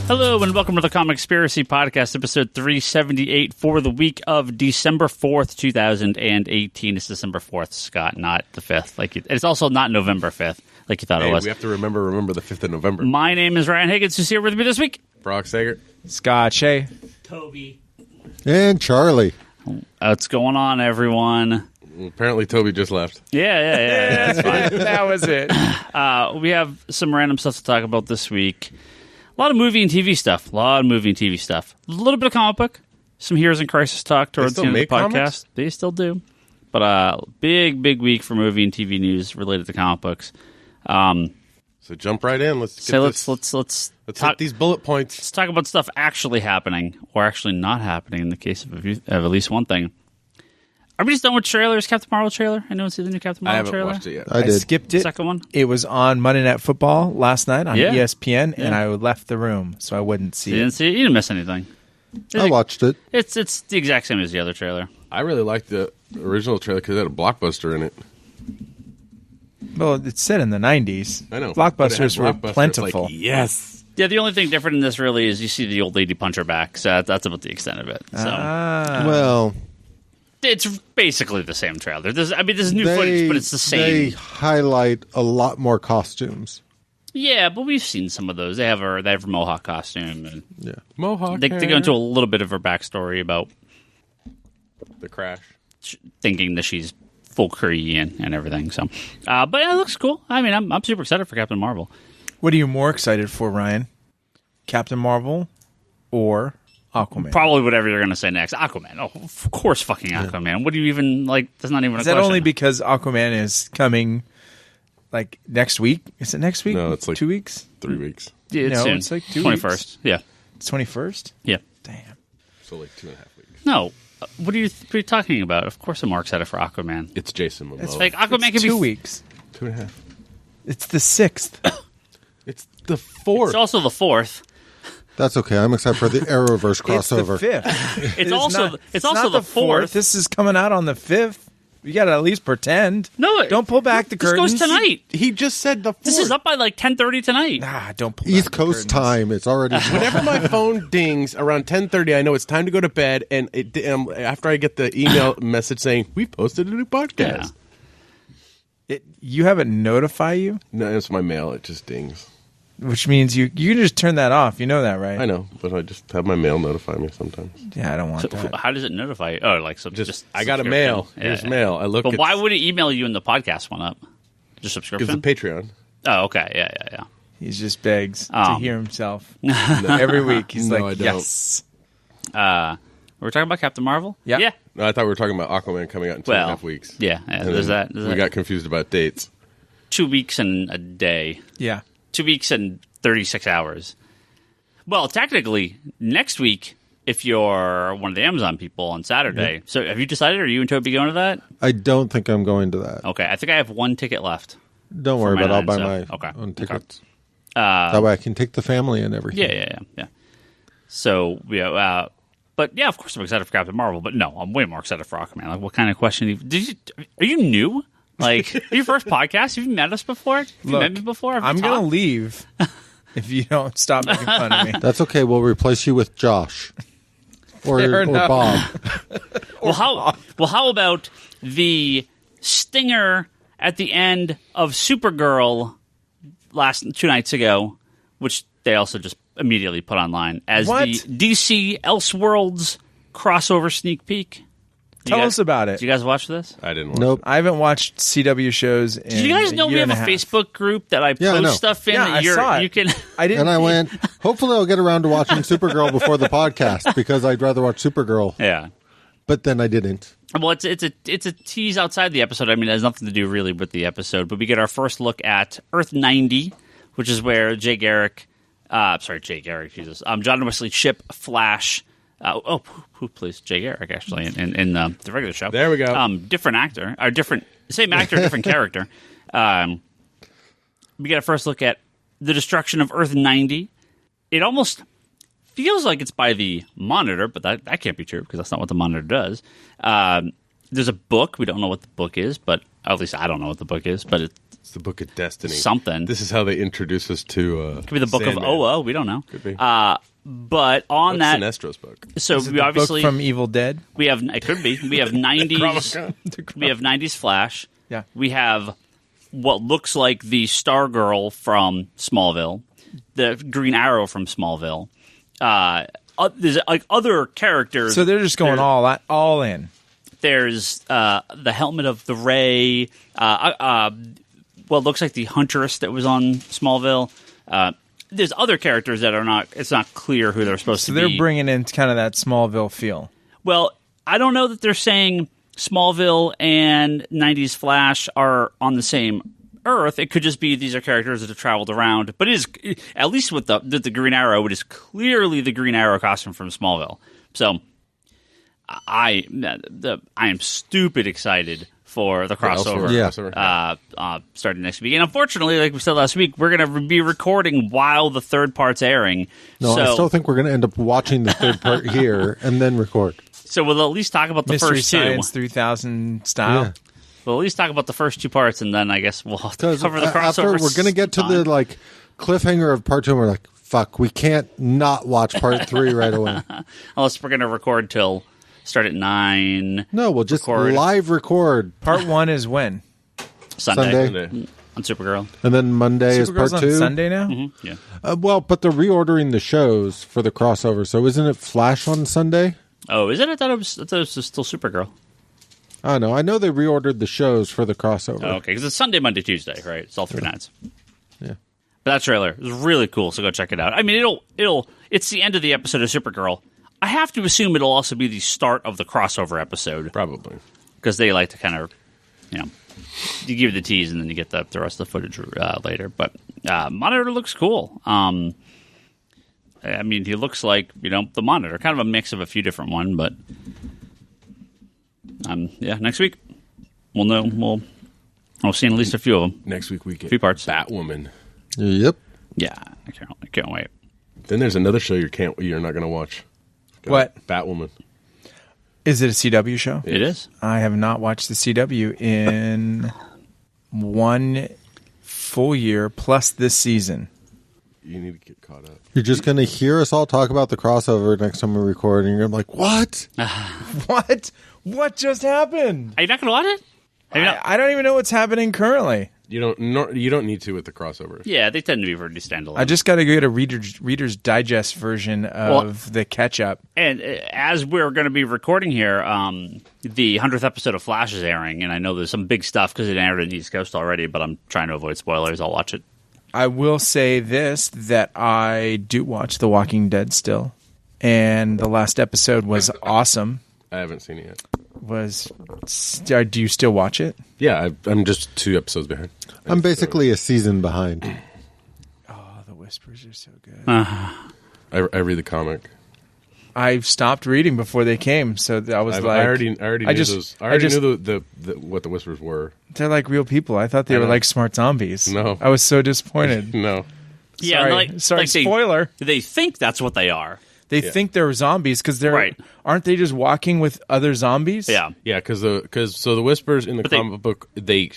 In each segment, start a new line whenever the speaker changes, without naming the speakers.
Hello and welcome to the Comic-Spiracy Podcast, episode 378 for the week of December 4th, 2018. It's December 4th, Scott, not the 5th. It's also not November 5th, like you thought it was.
We have to remember the 5th of November.
My name is Ryan Higgins, who's here with me this week.
Brock Sager.
Scott, Shea.
Toby.
And Charlie.
What's going on, everyone?
Apparently Toby just left.
Yeah, that's fine.
That was it.
We have some random stuff to talk about this week. A lot of movie and TV stuff. A little bit of comic book. Some Heroes in Crisis talk towards the end of the podcast.
Comics?
They still do. But big week for movie and TV news related to comic books.
So jump right in. Let's hit these bullet points.
Let's talk about stuff actually happening or actually not happening in the case of at least one thing. Are we just done with trailers? Captain Marvel trailer? Anyone see the new Captain Marvel trailer?
I haven't watched it yet.
I did.
Skipped it.
Second one?
It was on Monday Night Football last night on ESPN,
Yeah.
and I left the room, so I wouldn't see
You didn't
it.
see it? You didn't miss anything.
I watched it.
It's the exact same as the other trailer.
I really liked the original trailer because it had a blockbuster in it.
Well, it's set in the 90s.
I know. But it had
Blockbusters were
Blockbuster.
plentiful.
It's like, yes.
Yeah, the only thing different in this really is you see the old lady punch her back. So that's about the extent of it. So
Well,
it's basically the same trailer. There's new footage, but it's the same.
They highlight a lot more costumes.
Yeah, but we've seen some of those. They have her Mohawk costume, and
Yeah.
Mohawk.
they go into a little bit of her backstory about
the crash.
thinking that she's full Kree and everything. So, but it looks cool. I mean, I'm super excited for Captain Marvel.
What are you more excited for, Ryan? Captain Marvel or Aquaman?
Probably whatever you're going to say next. Aquaman. Oh, of course, fucking Aquaman. What do you even like? That's not even a
Is
question.
that only because Aquaman is coming like next week? Is it next week?
No, it's like
2 weeks.
3 weeks.
Yeah, it's
No,
soon.
it's like 2
21st.
weeks.
Yeah,
It's 21st?
yeah.
Damn.
So like 2.5 weeks.
No, what are you talking about? Of course, I'm more excited for Aquaman.
It's Jason Momoa.
It's like Aquaman
It's
can
2
be.
weeks.
2.5.
It's the 6th.
It's the 4th.
It's also the 4th.
That's okay. I'm excited for the Arrowverse crossover.
It's the 5th.
It's also
not
the 4th.
This is coming out on the 5th. You got to at least pretend.
No,
don't pull back the
this
curtains.
goes tonight.
He just said the 4th.
This is up by like 10:30 tonight.
Don't pull
East
back the
Coast
curtains.
time. It's already.
Whenever my phone dings around 10:30, I know it's time to go to bed. And after I get the email message saying, we posted a new podcast.
Yeah.
You have it notify you,
No, it's my mail. It just dings.
which means you can just turn that off. You know that, right?
I know, but I just have my mail notify me sometimes.
Yeah, I don't want
So,
that.
how does it notify you? Oh, like just
I got a
subscription.
mail.
Yeah,
Here's
yeah.
mail. I look.
But
at
why would it email you when the podcast went up? Just
because
subscription.
the Patreon.
Oh, okay. Yeah.
He just begs to
Um.
hear himself every week. He's
No,
like,
I don't.
yes.
We're talking about Captain Marvel.
Yeah.
Yeah.
No, I thought we were talking about Aquaman coming out in 2.5 weeks.
Yeah.
And
There's
then
that.
We got confused about dates.
2 weeks and a day.
Yeah.
2 weeks and 36 hours. Well, technically, next week, if you're one of the Amazon people on Saturday. So have you decided? Are you and Toby going to that?
I don't think I'm going to that.
Okay. I think I have one ticket left.
Don't worry
my
about it. I'll
nine,
buy
so-
my
okay.
own tickets.
Uh,
That way I can take the family and everything.
Yeah. So, yeah, but yeah, of course I'm excited for Captain Marvel, but no, I'm way more excited for Aquaman. Like, what kind of question? Are you new? Like, your first podcast? Have you met us before? Have you
Look,
met me before? Have we
I'm going to
talked?
leave if you don't stop making fun of me.
That's okay. We'll replace you with Josh or
Fair enough.
Bob.
Well, how about the stinger at the end of Supergirl last 2 nights ago, which they also just immediately put online as
What?
the DC Elseworlds crossover sneak peek.
Tell us about it.
Did you guys watch this?
I didn't. Watch
Nope.
I haven't watched CW shows in
Did you guys know
a
we
year
have
and
a
half.
Facebook group that I
Yeah, I know.
post stuff in?
Yeah,
that
I saw it.
You can.
I didn't.
And I went, hopefully I'll get around to watching Supergirl before the podcast because I'd rather watch Supergirl.
Yeah.
But then I didn't.
Well, it's a tease outside the episode. I mean, it has nothing to do really with the episode, but we get our first look at Earth 90, which is where Jay Garrick, Jesus, John Wesley Shipp, Flash. Who plays Jay Garrick actually in the regular show?
There we go.
Different actor, or same actor, different character. We get a first look at the destruction of Earth 90. It almost feels like it's by the Monitor, but that can't be true because that's not what the Monitor does. There's a book. We don't know what the book is, but at least I don't know what the book is. But
It's the Book of Destiny.
Something.
This is how they introduce us to.
Could be the Book
Sandman.
of Oa. We don't know.
Could be.
But on
What's
that,
Sinestro's book?
so
Is it
we
the
obviously
book from Evil Dead?
we have it could be we have 90s we have 90s Flash.
Yeah.
We have what looks like the Stargirl from Smallville, the Green Arrow from Smallville. There's like other characters.
So they're just going all in.
There's the helmet of the Ray. What looks like the Huntress that was on Smallville. There's other characters that are not. It's not clear who they're supposed to be.
So they're bringing in kind of that Smallville feel.
Well, I don't know that they're saying Smallville and 90s Flash are on the same Earth. It could just be these are characters that have traveled around. But it is, at least with the Green Arrow, it is clearly the Green Arrow costume from Smallville. So I am stupid excited for the crossover. Starting next week. And unfortunately, like we said last week, we're going to be recording while the third part's airing.
No, I still think we're going to end up watching the third part here and then record.
So we'll at least talk about the
Mystery
first two.
Science 3000 style.
Yeah.
We'll at least talk about the first two parts, and then I guess we'll have to cover the crossover.
After we're going to get to the like cliffhanger of part 2, and we're like, fuck, we can't not watch part 3 right away.
Unless we're going to record till start at 9.
No, we'll just live record.
Part 1 is when?
Sunday. On Supergirl.
And then Monday is part
Supergirl's
2.
on Sunday now?
Mm-hmm. Yeah.
Well, but they're reordering the shows for the crossover. So isn't it Flash on Sunday?
Oh, is it? I thought it was still Supergirl.
I don't know. I know they reordered the shows for the crossover.
Oh, okay, because it's Sunday, Monday, Tuesday, right? It's all 3 nights.
Yeah.
But that trailer is really cool, so go check it out. I mean, it's the end of the episode of Supergirl. I have to assume it'll also be the start of the crossover episode.
Probably.
Because they like to kind of, you give the tease and then you get the rest of the footage later. But Monitor looks cool. I mean, he looks like, the Monitor. Kind of a mix of a few different ones, but next week we'll know. We'll see at least a few of them.
Next week we get
a few parts.
Batwoman.
Yep.
Yeah, I can't wait.
Then there's another show you're not going to watch.
What?
Batwoman.
Is it a CW show?
It is.
I have not watched the CW in 1 full year plus this season.
You need to get caught up.
You're just going to hear us all talk about the crossover next time we record, and you're like, what?
What? What just happened?
Are you not going to watch it?
I don't even know what's happening currently.
You don't need to with the crossovers.
Yeah, they tend to be pretty standalone.
I just got to get a Reader's Digest version of the catch-up.
And as we're going to be recording here, the 100th episode of Flash is airing, and I know there's some big stuff because it aired in the East Coast already, but I'm trying to avoid spoilers. I'll watch it.
I will say this, that I do watch The Walking Dead still, and the last episode was awesome.
I haven't seen it yet.
Do you still watch it?
Yeah, I'm just 2 episodes behind.
I'm basically a season behind.
Oh, the whispers are so good.
I read the comic.
I stopped reading before they came, so I was
I already knew what the whispers were.
They're like real people. I thought they were like smart zombies.
No.
I was so disappointed.
No.
Yeah,
sorry, spoiler.
They think that's what they are.
They think they're zombies because they're
right.
Aren't they just walking with other zombies?
Yeah, because the whispers in the comic book they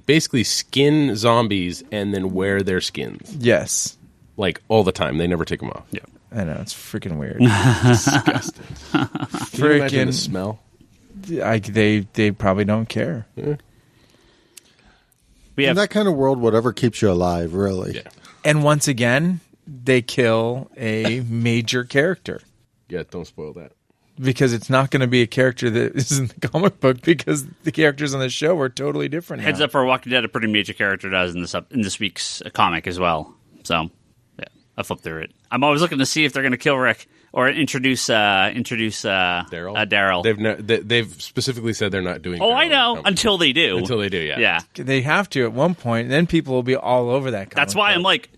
basically skin zombies and then wear their skins.
Yes,
like all the time. They never take them off.
Yeah, I know it's freaking weird.
Disgusting. Can you imagine the smell?
They probably don't care.
Yeah.
In that kind of world, whatever keeps you alive, really.
Yeah.
And once again, they kill a major character.
Yeah, don't spoil that.
Because it's not going to be a character that is in the comic book because the characters on the show are totally different.
Heads up for Walking Dead, a pretty major character does in this week's comic as well. So, yeah, I flipped through it. I'm always looking to see if they're going to kill Rick or introduce Daryl.
They've specifically said they're not doing.
Oh,
Daryl
I know. Until they do.
Until they do, yeah.
Yeah.
They have to at one point, and then people will be all over that comic
That's why
book.
I'm like,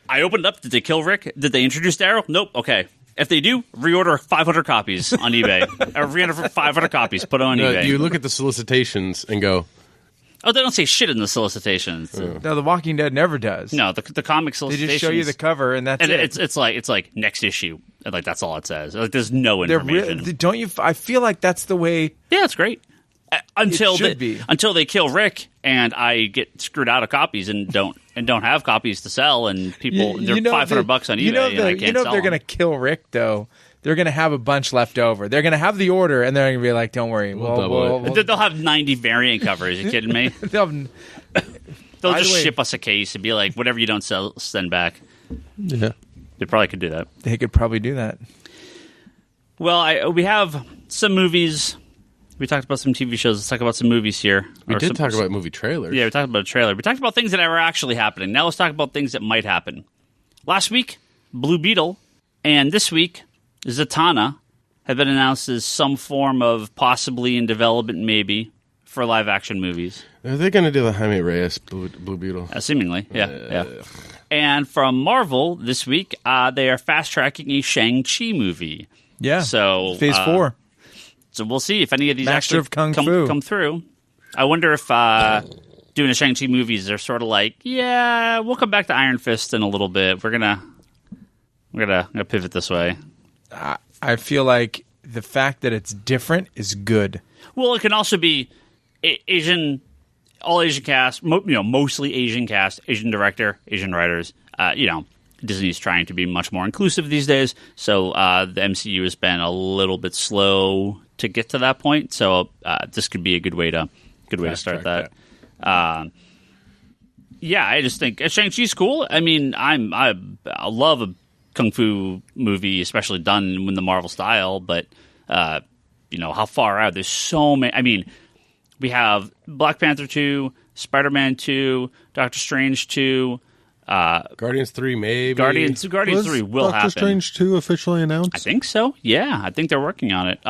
I opened up. Did they kill Rick? Did they introduce Daryl? Nope. Okay. If they do, reorder 500 copies on eBay. Or reorder 500 copies. Put it on eBay.
You look at the solicitations and go,
oh, they don't say shit in the solicitations.
No, The Walking Dead never does.
No, the comic
They
solicitations.
just show you the cover, and that's
and
it.
it's like next issue. And like that's all it says. Like there's no
They're
information.
don't you? I feel like that's the way.
Yeah, it's great. until
should be.
until they kill Rick and I get screwed out of copies and don't have copies to sell, and people they're $500 on eBay. And I can't
if
sell
they're
them.
going to kill Rick though. They're going to have a bunch left over. They're going to have the order, and they're going to be like, "Don't worry,
They'll have 90 variant covers. Are you kidding me?
they'll
just ship us a case and be like, whatever you don't sell, send back.
Yeah.
They probably could do that.
They could probably do that.
Well, we have some movies. We talked about some TV shows. Let's talk about some movies here.
We did talk about movie trailers.
Yeah, we talked about a trailer. We talked about things that are actually happening. Now let's talk about things that might happen. Last week, Blue Beetle, and this week, Zatanna have been announced as some form of possibly in development, maybe, for live-action movies.
Are they going to do the Jaime Reyes Blue Beetle?
Seemingly, yeah. And from Marvel this week, they are fast-tracking a Shang-Chi movie.
Yeah.
So
Phase 4.
So we'll see if any of these
Master
actually
of Kung Fu.
come through. I wonder if doing a Shang-Chi movies, they're sort of like, yeah, we'll come back to Iron Fist in a little bit. We're gonna pivot this way.
I feel like the fact that it's different is good.
Well, it can also be Asian, all Asian cast, mostly Asian cast, Asian director, Asian writers. Disney's trying to be much more inclusive these days, so the MCU has been a little bit slow to get to that point. So this could be a good way to start that. I just think Shang-Chi's cool. I mean, I love a kung fu movie, especially done in the Marvel style. But how far out? There's so many. I mean, we have Black Panther 2, Spider-Man 2, Doctor Strange 2.
Guardians 3, maybe.
Guardians 3 will happen.
Doctor Strange 2 officially announced?
I think so. Yeah, I think they're working on it.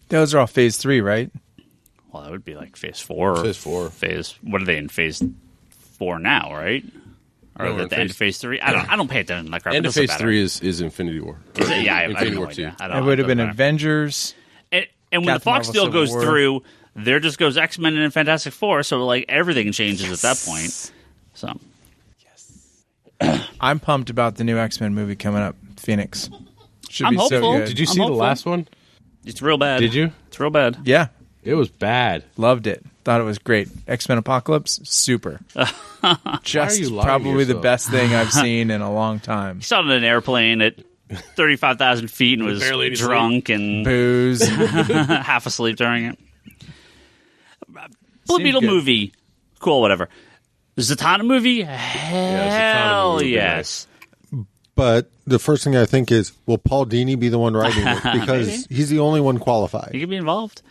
Those are all Phase 3, right?
Well, that would be like Phase 4.
Phase 4.
What are they in Phase 4 now, right? Or
No,
at the end of Phase 3? I don't pay attention. Like
end of Phase 3 is Infinity War.
Is it? Yeah, I have
Infinity
no
War
idea.
2.
It would have been Avengers.
And when the
Captain
Fox
Marvel
deal
Civil
goes
War.
through, there just goes X-Men and Fantastic Four, so like everything changes at that point. So
I'm pumped about the new X-Men movie coming up, Phoenix. Should
I'm
be so
hopeful.
good.
Did you
I'm
see the
hopeful.
last one?
it's real bad.
Did you?
It's real bad.
Yeah,
It was bad.
loved it. Thought it was great. X-Men Apocalypse, super. Just
you lying to
probably the
yourself?
best thing I've seen in a long time.
He saw it on an airplane at 35,000 feet and was
Barely able to
drunk and
Booze.
half asleep during it. Blue
Seemed
Beetle
good.
movie, cool, whatever. Zatanna movie,
Zatanna
hell
movie would be
yes.
But the first thing I think is, will Paul Dini be the one writing it? Because he's the only one qualified.
You can be involved.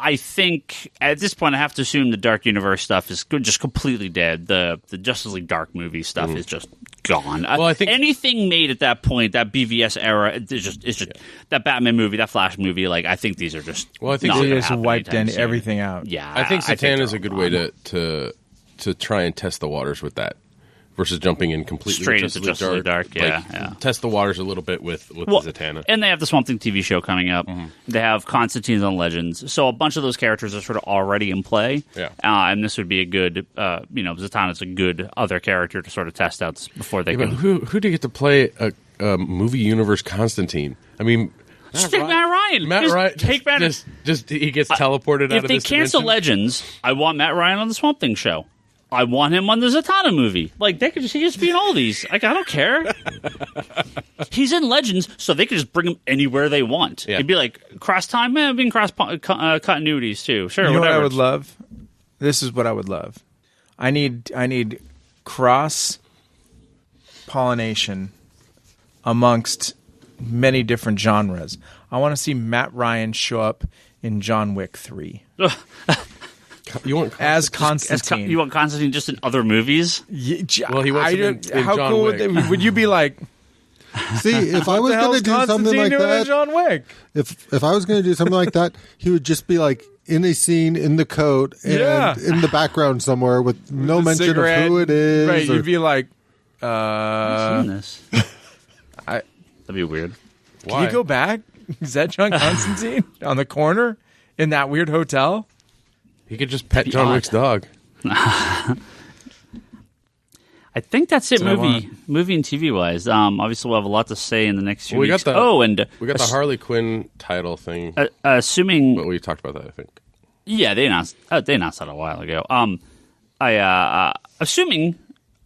I think at this point I have to assume the Dark Universe stuff is just completely dead. The Justice League Dark movie stuff is just gone.
Well, I think
anything made at that point, that BVS era, it's just that Batman movie, that Flash movie. Like I think these are just
Well, I think
not
They
gonna
just
happen
wiped
anytime soon.
everything out.
Yeah,
I think Zatanna is
they're
a good
gone.
way to try and test the waters with that versus jumping in completely
Straight
with
into Justice League Dark. Yeah, yeah.
Test the waters a little bit with
Well,
Zatanna.
and they have the Swamp Thing TV show coming up. They have Constantine's on Legends, so a bunch of those characters are sort of already in play.
Yeah.
And this would be a good, Zatanna's a good other character to sort of test out before they
Yeah, but
can.
who do you get to play a movie universe Constantine? I mean,
Just take Matt Ryan.
Matt
Just
Ryan.
Take Matt.
Just he gets teleported out
If
of
they
this
cancel
dimension.
Legends, I want Matt Ryan on the Swamp Thing show. I want him on the Zatanna movie. Like he could just be in all these. Like I don't care. He's in Legends, so they could just bring him anywhere they want.
Yeah.
It'd be like cross time, being cross continuities too. Sure,
You know
whatever.
what I would love? This is what I would love. I need cross pollination amongst many different genres. I want to see Matt Ryan show up in John Wick 3
You want
as Constantine.
You want Constantine just in other movies?
Well, he wants him in
how
John
cool
Wick.
would you be like?
See, if I was
The
going
hell's
to do something
Constantine
like
doing in
that,
John Wick?
if I was going to do something like that, he would just be like in a scene in the coat and
Yeah.
in the background somewhere with no
The
mention
cigarette.
of who it is.
Right,
or-
you'd be like,
I've seen this.
I-
That'd be weird.
can you go back? Is that John Constantine on the corner in that weird hotel?
He could just pet
be
John
odd.
Wick's dog.
I I think that's it,
That's what I
movie and TV wise. Obviously, we'll have a lot to say in the next few weeks.
We got the Harley Quinn title thing.
Assuming,
but we talked about that, I think.
Yeah, they announced that a while ago. Assuming,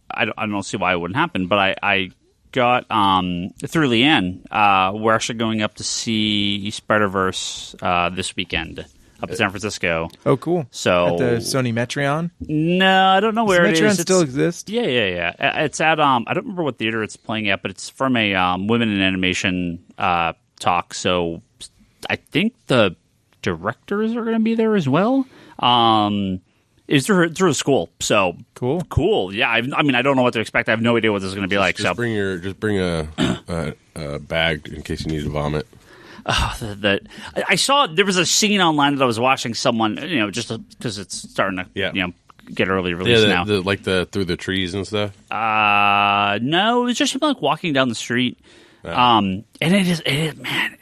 I don't see why it wouldn't happen, but I got through Leanne. We're actually going up to see Spider-Verse this weekend up in San Francisco.
Oh, cool!
So
at the Sony Metreon.
No, I don't know where it is.
Metreon still exists?
Yeah. It's at I don't remember what theater it's playing at, but it's from a Women in Animation talk. So I think the directors are going to be there as well. It's through a school, so cool. Yeah, I mean, I don't know what to expect. I have no idea what this is going to be like.
Just bring a bag in case you need to vomit.
I saw there was a scene online that I was watching someone, just because it's starting to, get early release now.
Through the trees and stuff.
No, it was just like walking down the street, and it is, man.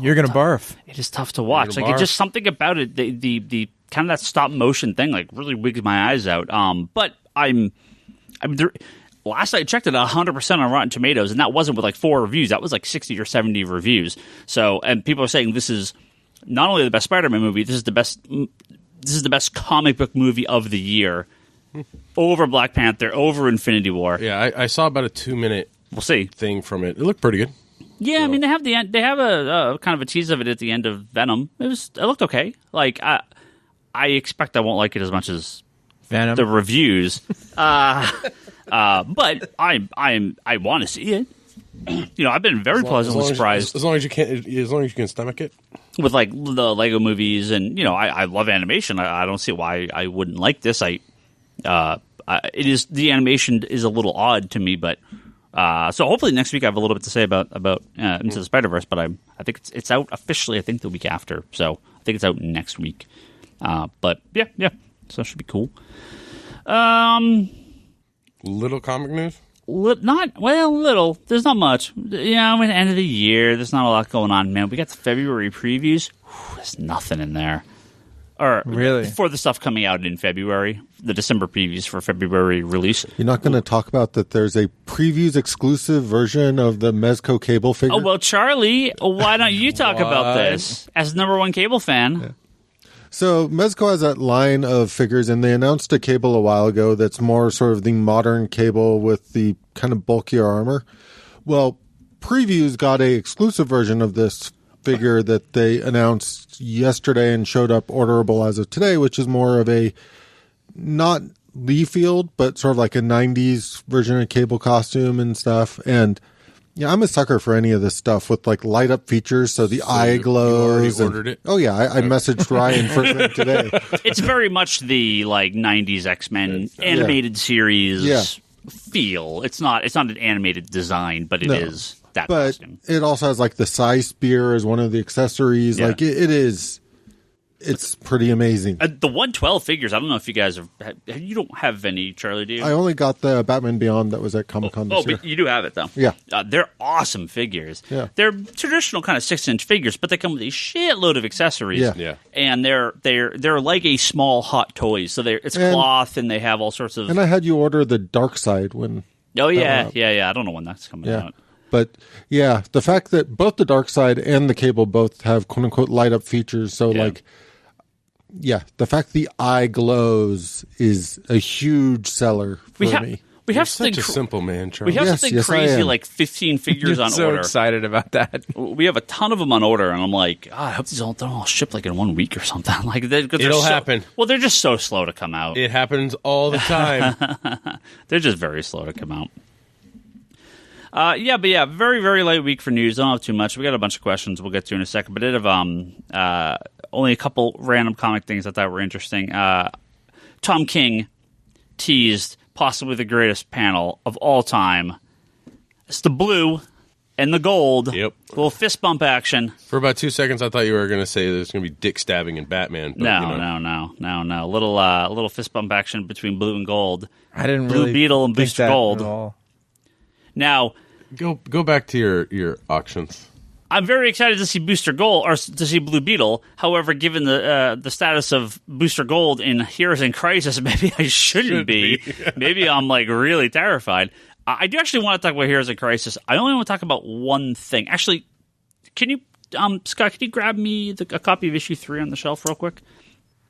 You're gonna barf.
It is tough to watch. Like, it's just something about it. The kind of that stop motion thing, like, really wigs my eyes out. But I'm there. Last I checked it, 100% on Rotten Tomatoes, and that wasn't with like 4 reviews. That was like 60 or 70 reviews. So, and people are saying this is not only the best Spider-Man movie, this is the best comic book movie of the year, over Black Panther, over Infinity War.
Yeah, I saw about a 2-minute thing from it. It looked pretty good.
Yeah, so. I mean, they have a kind of a tease of it at the end of Venom. It looked okay. Like, I expect I won't like it as much as
Venom.
The reviews. But I want to see it. I've been very pleasantly surprised.
As long as you can stomach it.
With like the Lego movies, and I love animation. I don't see why I wouldn't like this. The animation is a little odd to me, but so hopefully next week I have a little bit to say about Into the Spider-Verse. But I think it's out officially. I think the week after, so I think it's out next week. But yeah, so it should be cool.
Little comic news?
Little. There's not much. With the end of the year, there's not a lot going on, man. We got the February previews. There's nothing in there. Or
really?
For the stuff coming out in February, the December previews for February release.
You're not going to talk about that there's a previews exclusive version of the Mezco cable figure?
Oh, well, Charlie, why don't you talk about this as the #1 cable fan?
Yeah. So Mezco has that line of figures, and they announced a cable a while ago that's more sort of the modern cable with the kind of bulkier armor. Well, Previews got a exclusive version of this figure that they announced yesterday and showed up orderable as of today, which is more of a not Lee Field, but sort of like a 90s version of cable costume and stuff. And yeah, I'm a sucker for any of this stuff with like light up features, so the eye glows.
You already ordered it?
Oh yeah, I messaged Ryan first thing today.
It's very much the like 90s X-Men animated series feel. It's not an animated design, but it is that costume.
It also has like the Psy Spear as one of the accessories. Yeah. Like it is. It's pretty amazing.
The 112 figures, I don't know if you guys you don't have any, Charlie, do you?
I only got the Batman Beyond that was at Comic-Con this year.
But you do have it, though.
Yeah.
They're awesome figures.
Yeah.
They're traditional kind of 6-inch figures, but they come with a shitload of accessories.
Yeah.
And they're like a small Hot Toys. So it's cloth, and they have all sorts of...
And I had you order the Dark Side when...
Oh, yeah. I don't know when that's coming out.
But, yeah, the fact that both the Dark Side and the cable both have quote-unquote light-up features, so like... Yeah, the fact the eye glows is a huge seller for me.
We have
such a simple man, Charlie.
We have something crazy like 15 figures on
so
order.
Excited about that.
We have a ton of them on order, and I'm like, I hope these don't all ship like in 1 week or something. Like
it'll happen.
Well, they're just so slow to come out.
It happens all the time.
They're just very slow to come out. Very, very light week for news. Don't have too much. We got a bunch of questions we'll get to in a second, but it have only a couple random comic things I thought were interesting. Tom King teased possibly the greatest panel of all time. It's the blue and the gold.
Yep.
Little fist bump action.
For about 2 seconds, I thought you were going to say there's going to be dick stabbing in Batman. But,
No. Little fist bump action between blue and gold.
I didn't
Blue
really
Beetle and Booster Gold.
At all.
Now,
go back to your auctions.
I'm very excited to see Booster Gold or to see Blue Beetle. However, given the status of Booster Gold in Heroes in Crisis, maybe I shouldn't be. Maybe I'm like really terrified. I do actually want to talk about Heroes in Crisis. I only want to talk about one thing. Actually, can you, Scott? Can you grab me a copy of issue 3 on the shelf real quick?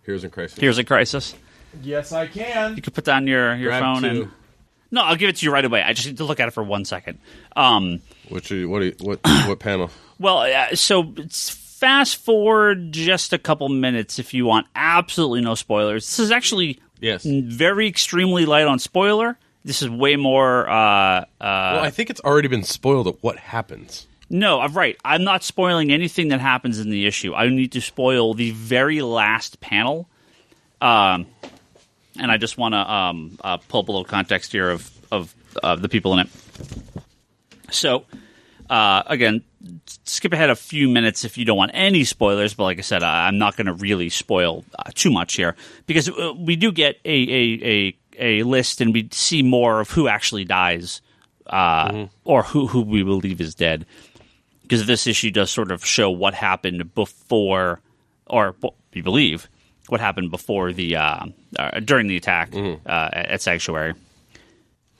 Heroes in Crisis.
Heroes in Crisis.
Yes, I can.
You can put down your phone
2.
and. No, I'll give it to you right away. I just need to look at it for 1 second.
What panel?
Well, so fast forward just a couple minutes if you want absolutely no spoilers. This is actually very extremely light on spoiler. This is way more... well,
I think it's already been spoiled at what happens.
No, I'm right. I'm not spoiling anything that happens in the issue. I need to spoil the very last panel. And I just want to pull up a little context here of the people in it. So, again, skip ahead a few minutes if you don't want any spoilers. But like I said, I'm not going to really spoil too much here because we do get a list and we see more of who actually dies or who we believe is dead. Because this issue does sort of show what happened before, or we believe what happened before the during the attack at Sanctuary.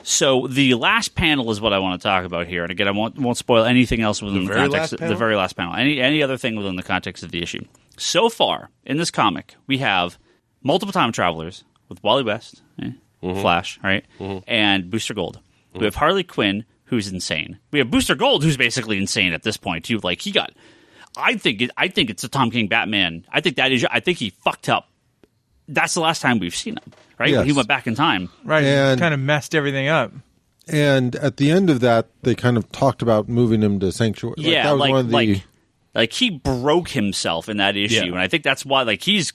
So the last panel is what I want to talk about here, and again, I won't spoil anything else within the context. The very last panel, any other thing within the context of the issue. So far in this comic, we have multiple time travelers with Wally West, Flash, right, and Booster Gold. We have Harley Quinn, who's insane. We have Booster Gold, who's basically insane at this point too. Like he got. I think it's a Tom King Batman. I think he fucked up. That's the last time we've seen him, right?
Yes.
When he went back in time.
Right,
And-
kind of messed everything up.
And at the end of that, they kind of talked about moving him to Sanctuary.
Yeah,
that was one of the...
like he broke himself in that issue, and I think that's why he's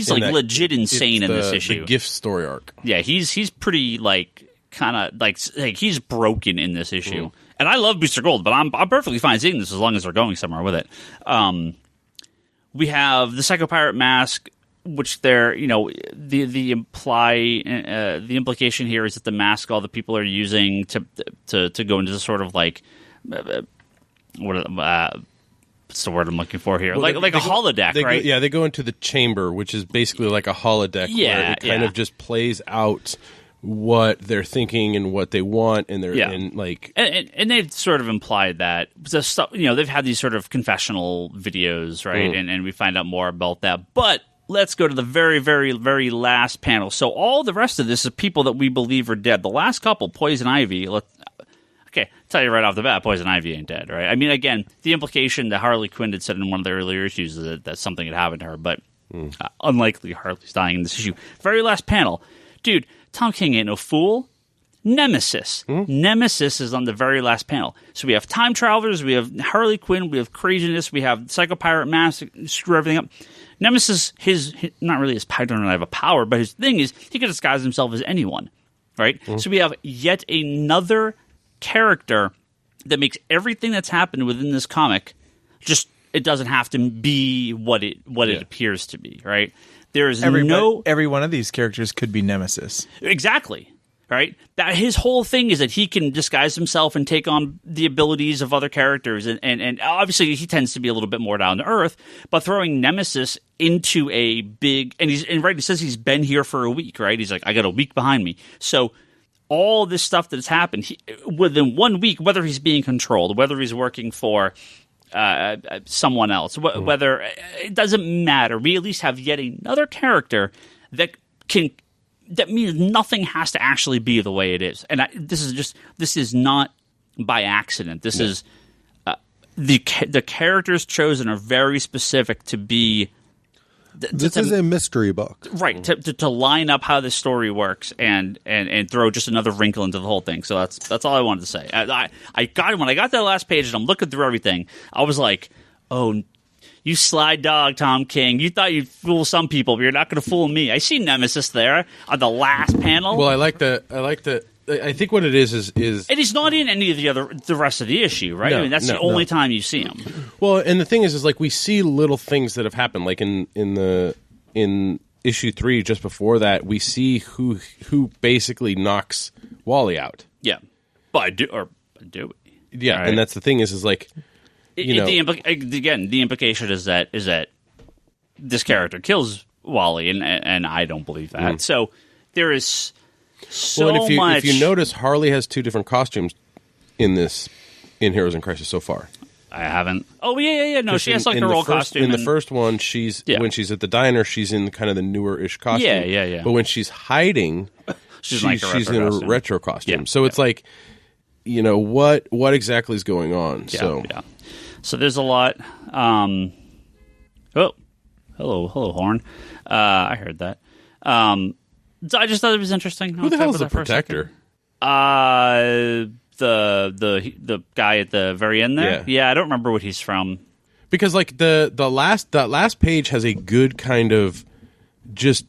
like legit insane in this issue.
The gift story arc.
Yeah, he's pretty like kind of like he's broken in this issue. And I love Booster Gold, but I'm perfectly fine seeing this as long as they're going somewhere with it. We have the Psycho Pirate mask, which they're the implication here is that the mask all the people are using to go into the sort of like what's the word I'm looking for here?
Well,
like a holodeck, right?
They go into the chamber, which is basically like a holodeck. Where it kind of just plays out what they're thinking and what they want, and and
they've sort of implied that they've had these sort of confessional videos, right? And we find out more about that. But let's go to the very, very, very last panel. So all the rest of this is people that we believe are dead. The last couple, Poison Ivy. Okay, tell you right off the bat, Poison Ivy ain't dead, right? I mean, again, the implication that Harley Quinn had said in one of the earlier issues is that something had happened to her, but unlikely Harley's dying in this issue. Very last panel. Dude, Tom King ain't no fool. Nemesis. Nemesis is on the very last panel. So we have time travelers, we have Harley Quinn, we have craziness, we have Psycho Pirate mask, screw everything up. Nemesis, his not really his power, don't have a power, but his thing is he can disguise himself as anyone, right? So we have yet another character that makes everything that's happened within this comic just it doesn't have to be what it appears to be, right? There is
every one of these characters could be Nemesis.
Exactly. Right? That his whole thing is that he can disguise himself and take on the abilities of other characters, and obviously he tends to be a little bit more down to earth. But throwing Nemesis into a big he says he's been here for a week, right? He's like, I got a week behind me. So all this stuff that has happened within 1 week, whether he's being controlled, whether he's working for someone else, whether it doesn't matter. We at least have yet another character that means nothing has to actually be the way it is. And this is not by accident. This is the characters chosen are very specific to be.
This is a mystery book,
right? To line up how the story works and throw just another wrinkle into the whole thing. So that's all I wanted to say. When I got that last page and I'm looking through everything, I was like, oh. You sly dog, Tom King. You thought you'd fool some people, but you're not going to fool me. I see Nemesis there on the last panel.
Well, I think what it is
and he's not in any of the rest of the issue, right?
No,
I mean, that's the only time you see him.
Well, and the thing is like we see little things that have happened, like in issue 3, just before that, we see who basically knocks Wally out.
Yeah, but do we?
Yeah,
right.
And that's the thing is like.
The implication is that this character kills Wally, and I don't believe that. So there is so much.
If you notice, Harley has 2 different costumes in Heroes in Crisis so far.
I haven't. Oh yeah. No, she has like a role costume.
In the first one, when she's at the diner, she's in kind of the newer-ish costume.
Yeah.
But when she's hiding, she's in a retro costume. Yeah. So it's like, what exactly is going on?
Yeah. So there's a lot. Hello, horn. I heard that. So I just thought it was interesting.
Who the hell is the Protector?
The guy at the very end there. Yeah, I don't remember what he's from.
Because like that last page has a good kind of just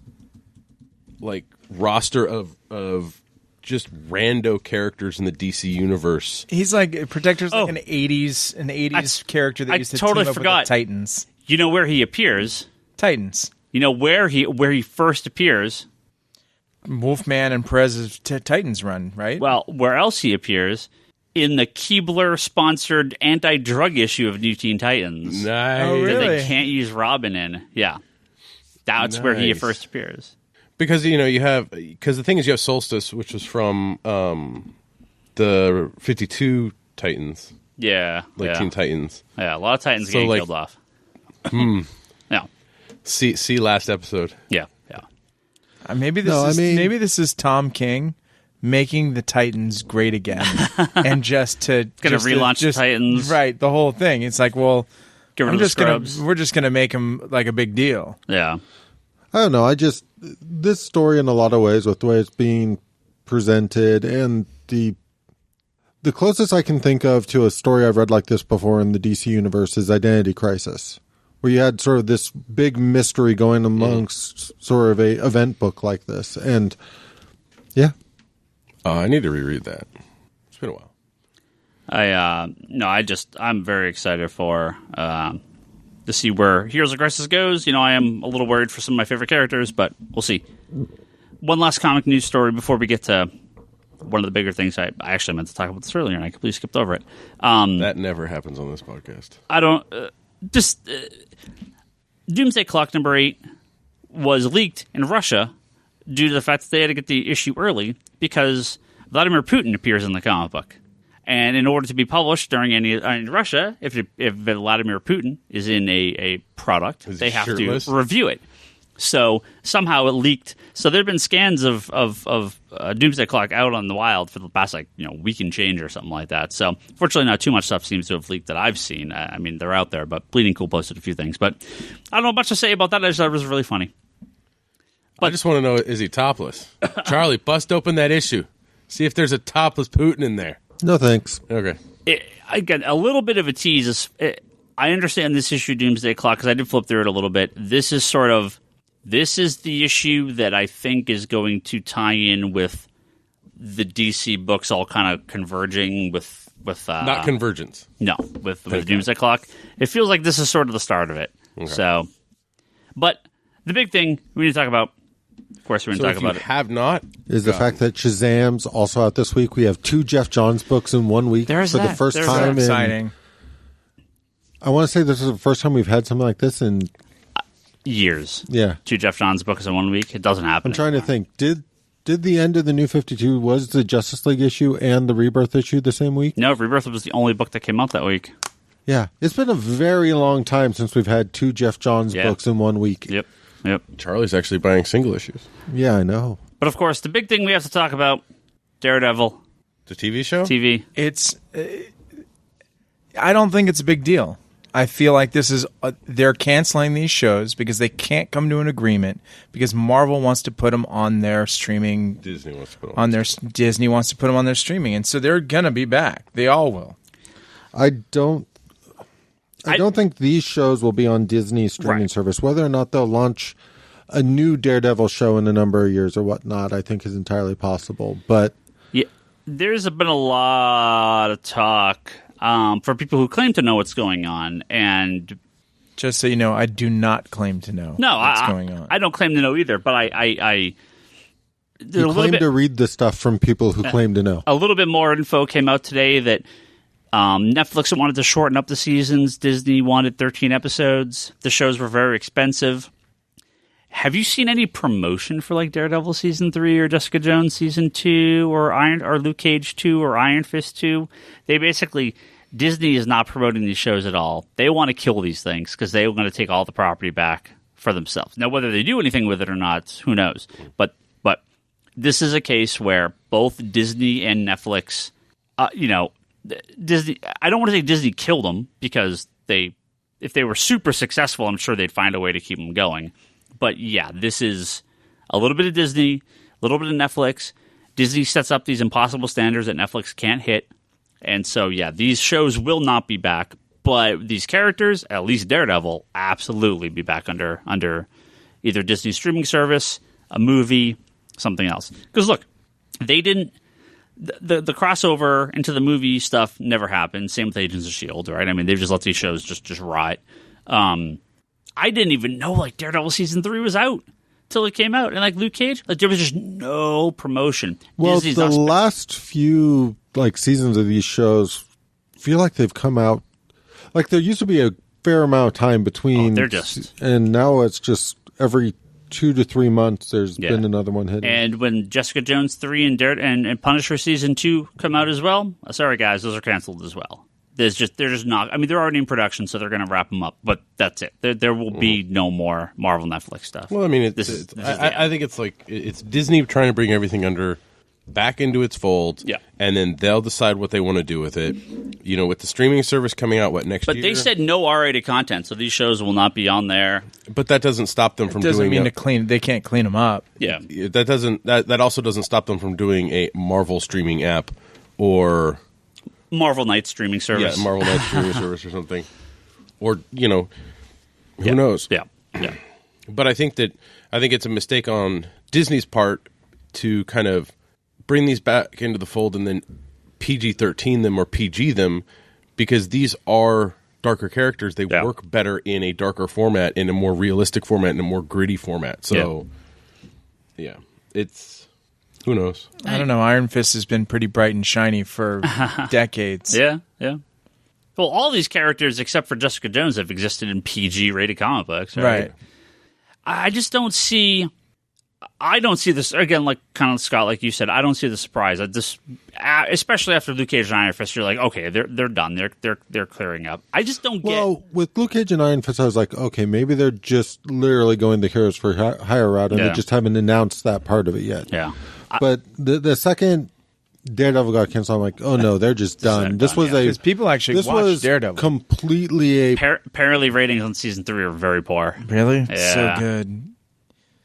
like roster of just rando characters in the DC universe.
He's like Protector's like an 80s character that used to
totally
team up
forgot.
with the Titans.
You know where he appears?
Titans.
You know where he first appears?
Wolfman and Perez's Titans run, right?
Well, where else he appears? In the Keebler-sponsored anti-drug issue of New Teen Titans.
Nice.
Oh, really?
That they can't use Robin in. Yeah. That's where he first appears.
Because, because the thing is you have Solstice, which was from the 52 Titans.
Yeah.
Teen Titans.
Yeah, a lot of Titans getting killed off. Yeah.
See last episode.
Yeah.
Maybe this is Tom King making the Titans great again, and just to
relaunch the Titans,
right? The whole thing. It's like, well, we're just gonna make him like a big deal.
Yeah,
I don't know. This story in a lot of ways, with the way it's being presented, and the closest I can think of to a story I've read like this before in the DC universe is Identity Crisis, where you had sort of this big mystery going amongst sort of a event book like this. And yeah.
I need to reread that. It's been a while.
I'm very excited for to see where Heroes of Crisis goes. I am a little worried for some of my favorite characters, but we'll see. One last comic news story before we get to one of the bigger things. I actually meant to talk about this earlier, and I completely skipped over it.
That never happens on this podcast.
I don't... Doomsday Clock number 8 was leaked in Russia due to the fact that they had to get the issue early because Vladimir Putin appears in the comic book. And in order to be published in Russia, if Vladimir Putin is in a product, they have to review it. So somehow it leaked. So there have been scans of Doomsday Clock out on the wild for the past week and change or something like that. So fortunately, not too much stuff seems to have leaked that I've seen. I mean, they're out there, but Bleeding Cool posted a few things. But I don't know much to say about that. I just thought it was really funny.
But I just want to know, is he topless? Charlie, bust open that issue. See if there's a topless Putin in there.
No thanks.
Okay.
Again, a little bit of a tease. I understand this issue, Doomsday Clock, because I did flip through it a little bit. This is the issue that I think is going to tie in with the DC books all kind of converging with
not convergence.
No, with Doomsday Clock. It feels like this is sort of the start of it. Okay. So, but the big thing we need to talk about, of course, we're going to talk about it.
Have not
is the fact that Shazam's also out this week. We have 2 Jeff Johns books in 1 week
the
first time.
Exciting.
I want to say this is the first time we've had something like this in
years.
Yeah.
2 Jeff Johns books in 1 week. It doesn't happen.
I'm trying to think. Did the end of the New 52 was the Justice League issue and the Rebirth issue the same week?
No, Rebirth was the only book that came out that week.
Yeah. It's been a very long time since we've had 2 Jeff Johns books in 1 week.
Yep.
Charlie's actually buying single issues.
Yeah, I know.
But of course, the big thing we have to talk about, Daredevil.
The TV show?
TV.
I don't think it's a big deal. I feel like this is they're canceling these shows because they can't come to an agreement because Marvel wants to put them on their streaming.
Disney wants to put them
on their streaming, and so they're gonna be back. They all will.
I don't think these shows will be on Disney's streaming service. Whether or not they'll launch a new Daredevil show in a number of years or whatnot, I think is entirely possible. But
yeah, there's been a lot of talk. For people who claim to know what's going on, and
just so you know, I do not claim to know what's going on.
I don't claim to know either, but I
you claim to read the stuff from people who claim to know.
A little bit more info came out today that Netflix wanted to shorten up the seasons. Disney wanted 13 episodes. The shows were very expensive. Have you seen any promotion for like Daredevil season 3 or Jessica Jones season 2 or Luke Cage 2 or Iron Fist 2? Disney is not promoting these shows at all. They want to kill these things because they want to take all the property back for themselves. Now, whether they do anything with it or not, who knows? But this is a case where both Disney and Netflix, Disney. I don't want to say Disney killed them because if they were super successful, I'm sure they'd find a way to keep them going. But yeah, this is a little bit of Disney, a little bit of Netflix. Disney sets up these impossible standards that Netflix can't hit. And so, yeah, these shows will not be back. But these characters, at least Daredevil, absolutely be back under either Disney streaming service, a movie, something else. Because look, they didn't. The crossover into the movie stuff never happened. Same with Agents of S.H.I.E.L.D., right? I mean, they've just let these shows just rot. I didn't even know like Daredevil season 3 was out till it came out, and like Luke Cage, like there was just no promotion.
Well,
Disney's
the last few like seasons of these shows feel like they've come out like there used to be a fair amount of time between. And now it's just every 2 to 3 months there's been another one hitting.
And when Jessica Jones 3 and Punisher season 2 come out as well, sorry guys, those are canceled as well. They're just not. I mean, they're already in production, so they're going to wrap them up. But that's it. There will be no more Marvel Netflix stuff.
Well, I mean, I think it's like it's Disney trying to bring everything back into its fold.
Yeah,
and then they'll decide what they want to do with it. You know, with the streaming service coming out next year.
But they said no R-rated content, so these shows will not be on there.
But that doesn't stop them from doing.
Doesn't mean to clean. They can't clean them up.
Yeah,
that also doesn't stop them from doing a Marvel streaming app or.
Marvel Night streaming service.
Yeah, Marvel Night streaming service or something. Or, who knows?
Yeah.
But I think it's a mistake on Disney's part to kind of bring these back into the fold and then PG-13 them or PG them because these are darker characters. They work better in a darker format, in a more realistic format, in a more gritty format. So, it's... Who knows?
I don't know. Iron Fist has been pretty bright and shiny for decades.
Yeah. Well, all these characters, except for Jessica Jones, have existed in PG-rated comic books, right? I just don't see... I don't see this... Again, like kind of Scott, like you said, I don't see the surprise. Especially after Luke Cage and Iron Fist, you're like, okay, they're done. They're clearing up. I just don't get...
Well, with Luke Cage and Iron Fist, I was like, okay, maybe they're just literally going the Heroes for Hire route, and they just haven't announced that part of it yet.
Yeah.
But the second Daredevil got canceled, I'm like, oh no, they're just done. This was
because people actually watched Daredevil.
Completely
apparently ratings on season 3 are very poor.
Really?
Yeah.
So good.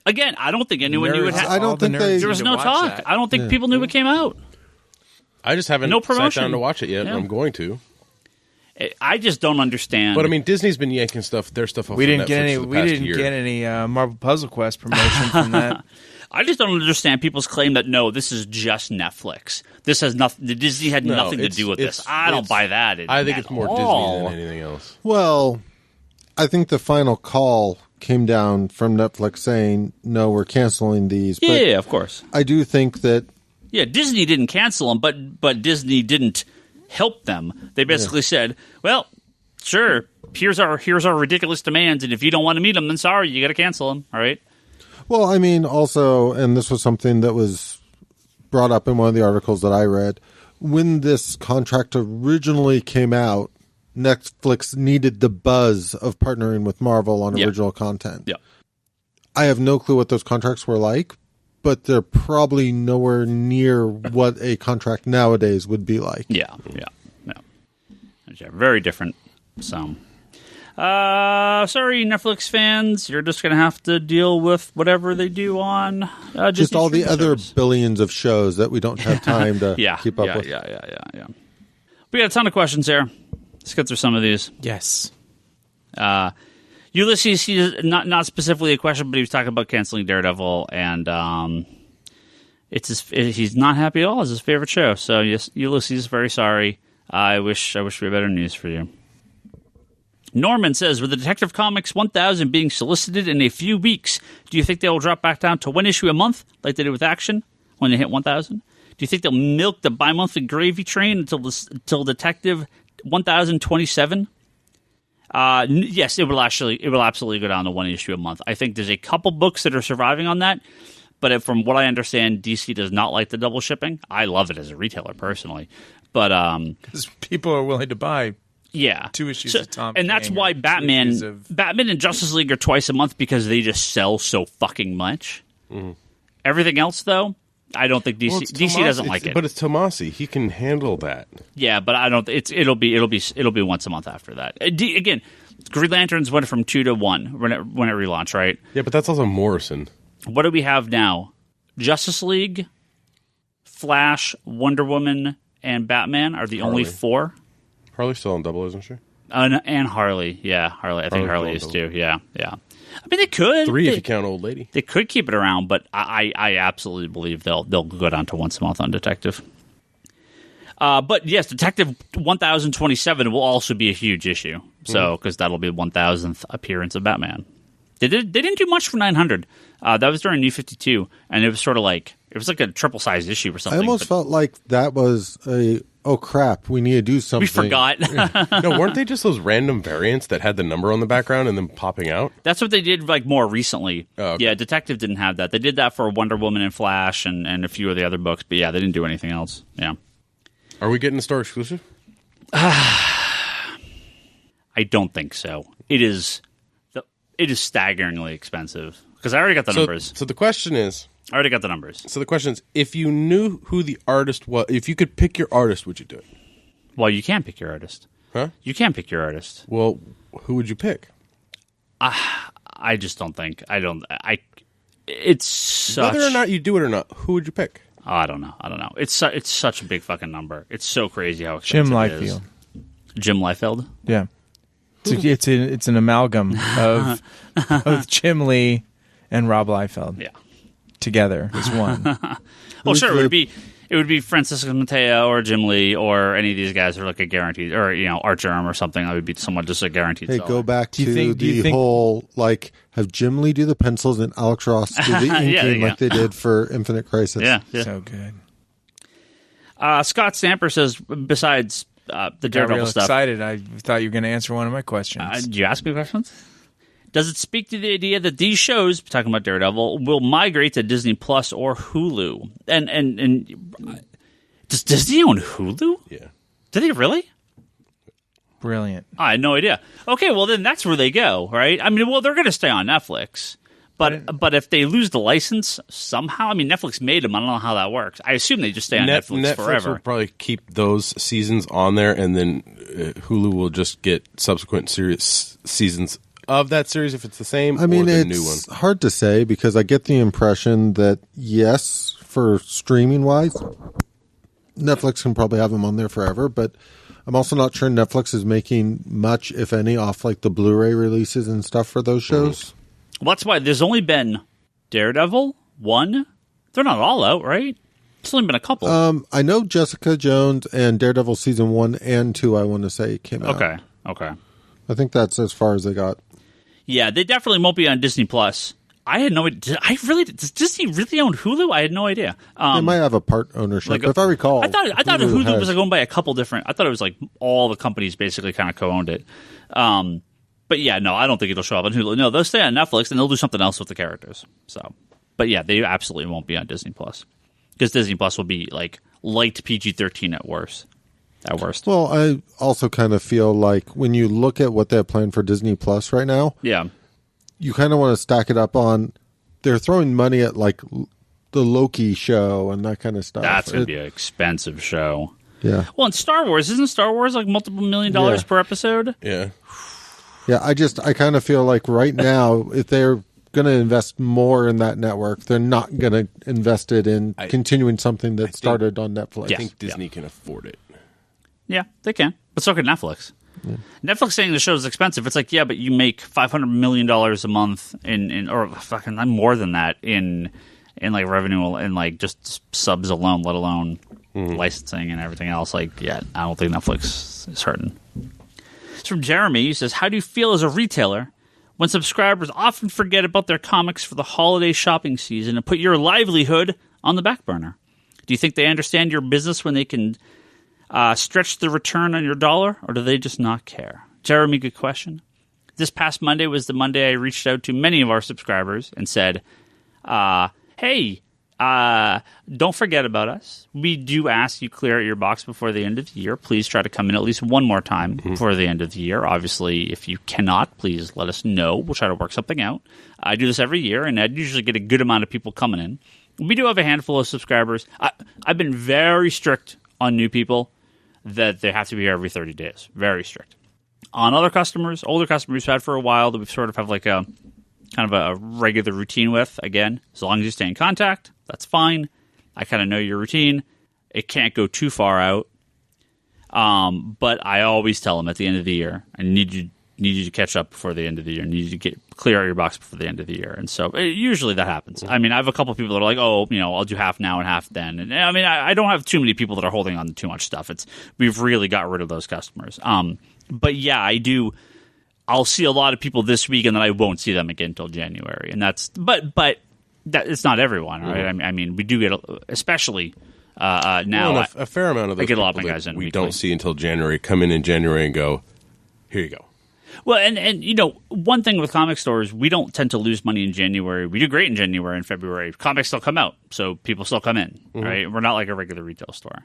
Again, I don't think anyone knew it had.
I don't think
there was no talk.
That.
I don't think people knew it came out.
I just haven't sat down to watch it yet. I'm going to.
I just don't understand.
But I mean, Disney's been yanking their stuff off.
We didn't
Netflix
get any Marvel Puzzle Quest promotion from that.
I just don't understand people's claim that no, this is just Netflix. This has nothing. Disney had nothing to do with this. I don't buy that.
I think it's more Disney than anything else.
Well, I think the final call came down from Netflix saying, no, we're canceling these. But
yeah, of course.
I do think that...
Yeah, Disney didn't cancel them, but Disney didn't help them. They basically said, well, sure, here's our ridiculous demands, and if you don't want to meet them, then sorry, you got to cancel them, all right?
Well, I mean, also, and this was something that was brought up in one of the articles that I read, when this contract originally came out, Netflix needed the buzz of partnering with Marvel on original content.
Yeah.
I have no clue what those contracts were like, but they're probably nowhere near what a contract nowadays would be like.
Yeah. Very different. So, sorry, Netflix fans, you're just going to have to deal with whatever they do on
just all the other billions of shows that we don't have time to keep up with.
Yeah. We got a ton of questions here. Let's get through some of these.
Yes.
Ulysses, not specifically a question, but he was talking about canceling Daredevil, and he's not happy at all. It's his favorite show. So yes, Ulysses is very sorry. I wish we had better news for you. Norman says, with the Detective Comics 1000 being solicited in a few weeks, do you think they will drop back down to one issue a month like they did with Action when they hit 1000? Do you think they'll milk the bi-monthly gravy train until Detective 1027. Yes, it will absolutely go down to one issue a month. I think there's a couple books that are surviving on that, but from what I understand, DC does not like the double shipping. I love it as a retailer personally, but
Because people are willing to buy 2 issues of Tom
and that's
King
why
or 2
Batman
issues of-
and Justice League are twice a month because they just sell so fucking much. Everything else, though, I don't think DC
Well, it's
DC
Tomasi-
doesn't like it.
But it's Tomasi. He can handle that.
Yeah, but I don't. It'll be once a month after that. Again, Green Lanterns went from 2 to 1 when it relaunched, right?
Yeah, but that's also Morrison.
What do we have now? Justice League, Flash, Wonder Woman, and Batman are the only 4.
Harley's still on double, isn't she?
And Harley, yeah, Harley. I think Harley is too. Yeah. I mean, they could
3 if you count Old Lady.
They could keep it around, but I absolutely believe they'll go down to once a month on Detective. But yes, Detective 1027 will also be a huge issue. So because that'll be the 1000th appearance of Batman. They didn't do much for 900. That was during New 52, and it was sort of like a triple sized issue or something.
I almost felt like that was oh crap, we need to do something.
we forgot.
No, weren't they just those random variants that had the number on the background and then popping out?
That's what they did like more recently.
Oh, okay.
Yeah, Detective didn't have that. They did that for Wonder Woman and Flash and a few of the other books, but yeah, they didn't do anything else. Yeah.
Are we getting a store exclusive?
I don't think so. It is staggeringly expensive because I already got the numbers.
So the question is,
I already got the numbers.
So the question is, if you knew who the artist was, if you could pick your artist, would you do it?
Well, you can't pick your artist.
Huh?
You can't pick your artist.
Well, who would you pick?
I just don't think. It's such...
Whether or not you do it or not, who would you pick?
Oh, I don't know. It's such a big fucking number. It's so crazy how expensive
Jim
it is.
Liefeld.
Jim Liefeld?
Yeah. It's an amalgam of both Jim Lee and Rob Liefeld.
Yeah.
Together as one.
Well, sure. It would be Francisco Mateo or Jim Lee or any of these guys who are like a guaranteed, or Archerm or something. That would be someone just a guaranteed.
Hey,
seller.
go back
Do you
to
think- do you
the
think-
whole have Jim Lee do the pencils and Alex Ross do the inking
Yeah.
like they did for Infinite Crisis.
Yeah.
So good.
Scott Stamper says, besides the
Got
Daredevil
real
stuff,
excited. I thought you were going to answer one of my questions.
did you ask me questions? Does it speak to the idea that these shows, talking about Daredevil, will migrate to Disney Plus or Hulu? And does Disney own Hulu?
Yeah.
Do they really?
Brilliant.
I had no idea. Okay, well then that's where they go, right? I mean, well they're going to stay on Netflix, but if they lose the license somehow, I mean Netflix made them. I don't know how that works. I assume they just stay on Netflix forever.
will probably keep those seasons on there, and then Hulu will just get subsequent seasons of that series if it's the same.
I mean,
or the
it's
new one.
hard to say because I get the impression that yes, for streaming wise, Netflix can probably have them on there forever, but I'm also not sure Netflix is making much, if any, off like the Blu-ray releases and stuff for those shows.
Well, that's why there's only been Daredevil 1. They're not all out, right? It's only been a couple.
I know Jessica Jones and Daredevil season 1 and 2, I want to say, came out.
Okay.
I think that's as far as they got.
Yeah, they definitely won't be on Disney Plus. I had no idea. Does Disney really own Hulu? I had no idea.
They might have a part ownership,
like
if I recall.
I thought Hulu
has-
was like owned by a couple different. I thought it was like all the companies basically kind of co-owned it. But yeah, no, I don't think it'll show up on Hulu. No, they'll stay on Netflix and they'll do something else with the characters. So, but yeah, they absolutely won't be on Disney Plus because Disney Plus will be like light PG-13 at worst. At worst.
Well, I also kind of feel like when you look at what they have planned for Disney Plus right now,
Yeah.
you kind of want to stack it up on. They're throwing money at like the Loki show and that kind of stuff.
That's going to be an expensive show.
Yeah.
Well, in Star Wars, isn't Star Wars like multiple $1 million per episode?
Yeah.
Yeah, I kind of feel like right now, if they're going to invest more in that network, they're not going to invest it in continuing something that started on Netflix.
I think Disney can afford it.
Yeah, they can. But so can Netflix. Yeah. Netflix saying the show's expensive. It's like, yeah, but you make $500 million a month in or fucking more than that in like revenue and like just subs alone, let alone licensing and everything else. Like, yeah, I don't think Netflix is hurting. It's from Jeremy. He says, how do you feel as a retailer when subscribers often forget about their comics for the holiday shopping season and put your livelihood on the back burner? Do you think they understand your business when they can stretch the return on your dollar, or do they just not care? Jeremy, good question. This past Monday was the Monday I reached out to many of our subscribers and said, hey, don't forget about us. We do ask you clear out your box before the end of the year. Please try to come in at least one more time before the end of the year. Obviously, if you cannot, please let us know. We'll try to work something out. I do this every year, and I usually get a good amount of people coming in. We do have a handful of subscribers. I've been very strict on new people that they have to be here every 30 days. Very strict. On other customers, older customers we've had for a while that we sort of have like a kind of a regular routine with, again, as long as you stay in contact, that's fine. I kind of know your routine. It can't go too far out. But I always tell them at the end of the year, I need you to catch up before the end of the year. I need you to clear out your box before the end of the year. And so usually that happens. I mean, I have a couple of people that are like, oh, I'll do half now and half then. And I mean, I don't have too many people that are holding on to too much stuff. We've really got rid of those customers. But yeah, I do. I'll see a lot of people this week, and then I won't see them again until January. And but that it's not everyone, right? I mean, we do get, especially now.
Well, a fair amount of those
I get a lot of
people
my guys
that
in
we
weekly.
don't see until January come in January and go, here you go.
Well, and one thing with comic stores, we don't tend to lose money in January. We do great in January and February. Comics still come out, so people still come in, right? We're not like a regular retail store.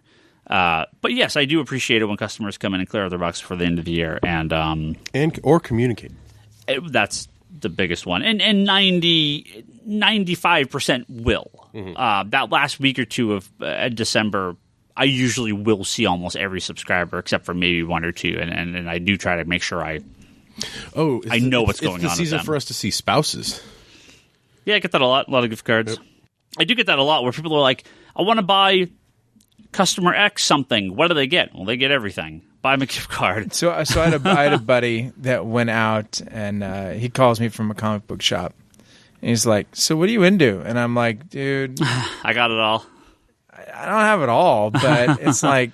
But yes, I do appreciate it when customers come in and clear out their box for the end of the year, and
or communicate.
That's the biggest one. And 95% will. That last week or two of December, I usually will see almost every subscriber except for maybe one or two, and I do try to make sure I know what's going on.
It's the season for us to see spouses.
Yeah, I get that a lot. A lot of gift cards. Yep. I do get that a lot where people are like, I want to buy customer X something. What do they get? Well, they get everything. Buy them a gift card.
So I had a buddy that went out, and he calls me from a comic book shop. And he's like, so what are you into? And I'm like, dude,
I got it all.
I don't have it all, but it's like,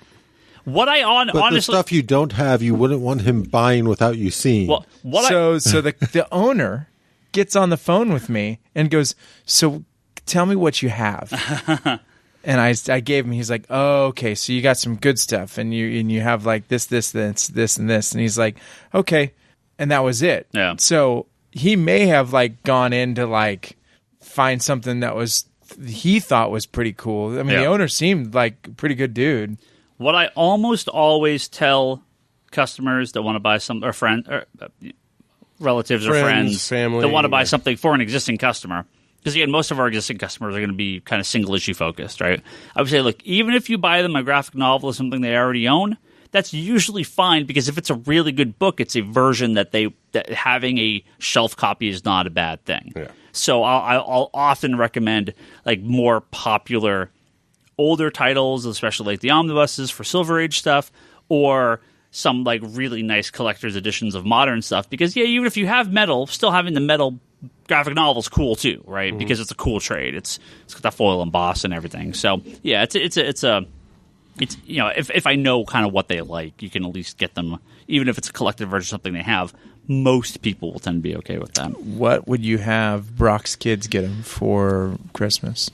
but
honestly,
the stuff you don't have, you wouldn't want him buying without you seeing.
So the owner gets on the phone with me and goes, so tell me what you have. And I gave him. He's like, oh, okay, so you got some good stuff, and you have like this, and this. And he's like, okay, and that was it.
Yeah.
So he may have like gone in to like find something that he thought was pretty cool. I mean, the owner seemed like a pretty good dude.
What I almost always tell customers that want to buy some, or relatives or friends,
family,
that want to buy something for an existing customer. Because, again, most of our existing customers are going to be kind of single-issue focused, right? I would say, look, even if you buy them a graphic novel or something they already own, that's usually fine because if it's a really good book, it's a version that having a shelf copy is not a bad thing.
Yeah.
So I'll often recommend like more popular older titles, especially like the omnibuses for Silver Age stuff, or some like really nice collector's editions of modern stuff. Because, yeah, even if you have metal, still having the metal graphic novel's cool too, right? Because it's a cool trade. It's got that foil emboss and everything. So yeah, it's if I know kind of what they like, you can at least get them, even if it's a collected version of something they have. Most people will tend to be okay with that. What
would you have Brock's kids get him for Christmas?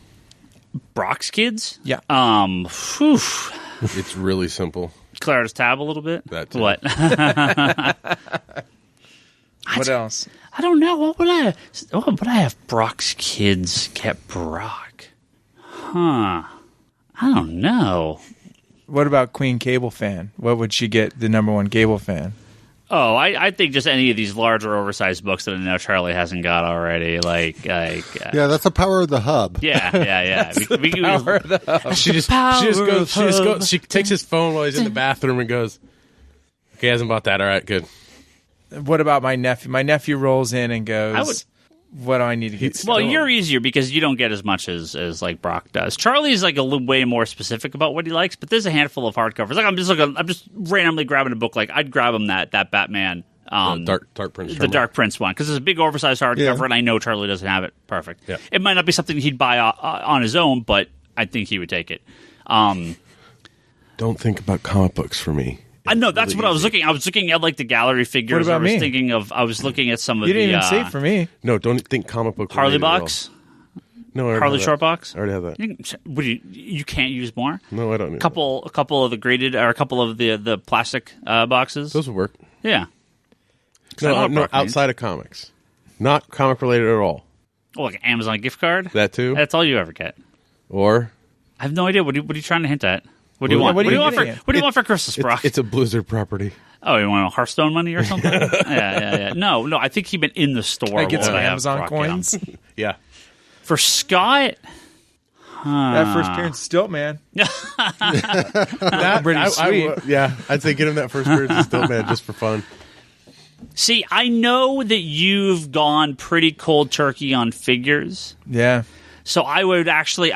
Brock's kids?
Yeah.
It's really simple.
Clear out his tab a little bit.
That's
what?
What else?
I don't know. What would I have Brock's kids get Brock? I don't know.
What about Queen Cable Fan? What would she get the number one Cable Fan?
Oh, I think just any of these larger, oversized books that I know Charlie hasn't got already.
Yeah, that's the power of the hub.
Yeah.
Power of the hub.
She takes his phone while he's in the bathroom and goes, okay, hasn't bought that. All right, good.
What about my nephew? My nephew rolls in and goes, what do I need to get?
Well, you're easier because you don't get as much as like Brock does. Charlie's like a little way more specific about what he likes, but there's a handful of hardcovers. Like I'm just randomly grabbing a book. Like I'd grab him that Batman,
Dark Prince,
the Dark Prince one, because it's a big oversized hardcover, and I know Charlie doesn't have it. Perfect. Yeah. It might not be something he'd buy on his own, but I think he would take it.
Don't think about comic books for me.
I know that's what I was looking. I was looking at like the gallery figures.
What about
me? I was looking at some of the.
You didn't even say it for me.
No, don't think comic book.
Harley box.
No, I already
Harley
have that.
short box?
I already have that.
You can't use more?
No, I don't need
A couple of the graded, or a couple of the plastic boxes?
Those would work.
Yeah. I know
No,
what
no,
Brock means.
outside of comics. Not comic related at all.
Oh, like an Amazon gift card?
That too?
That's all you ever get.
Or
I have no idea. What are you trying to hint at? What do you want?
what
What
are
do you
you
want for
getting at?
What do you want for Christmas, Brock?
it's a Blizzard property.
Oh, you want Hearthstone money or something? yeah. No. I think he meant in the store.
I get
what
some
would have
Amazon
Brock get him?
coins.
Yeah.
For Scott.
That first appearance stilt, man. That's pretty sweet.
I'd say get him that first appearance of Stilt Man just for fun.
See, I know that you've gone pretty cold turkey on figures,
Yeah.
so I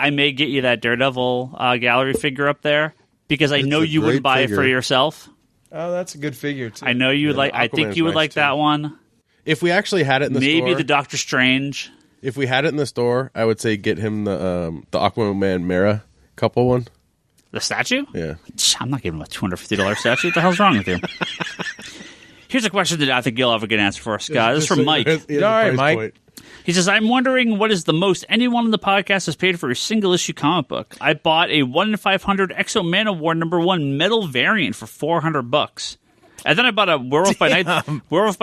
may get you that Daredevil gallery figure up there because I know
a
you wouldn't
great
buy it for
figure.
yourself.
Oh, that's a good figure too.
I know you would like. I think
Aquaman's
you would
nice,
like
too.
that one.
If we actually had it in the
Maybe
store,
the Doctor Strange.
if we had it in the store, I would say get him the Aquaman Mera couple one.
The statue?
Yeah.
I'm not giving him a $250 statue. What the hell's wrong with you? Here's a question that I think you'll have a good answer for, Scott. This is from Mike.
All right, Mike.
He says, I'm wondering what is the most anyone on the podcast has paid for a single issue comic book. I bought a 1 in 500 Exo Man of War #1 metal variant for $400. And then I bought a Werewolf by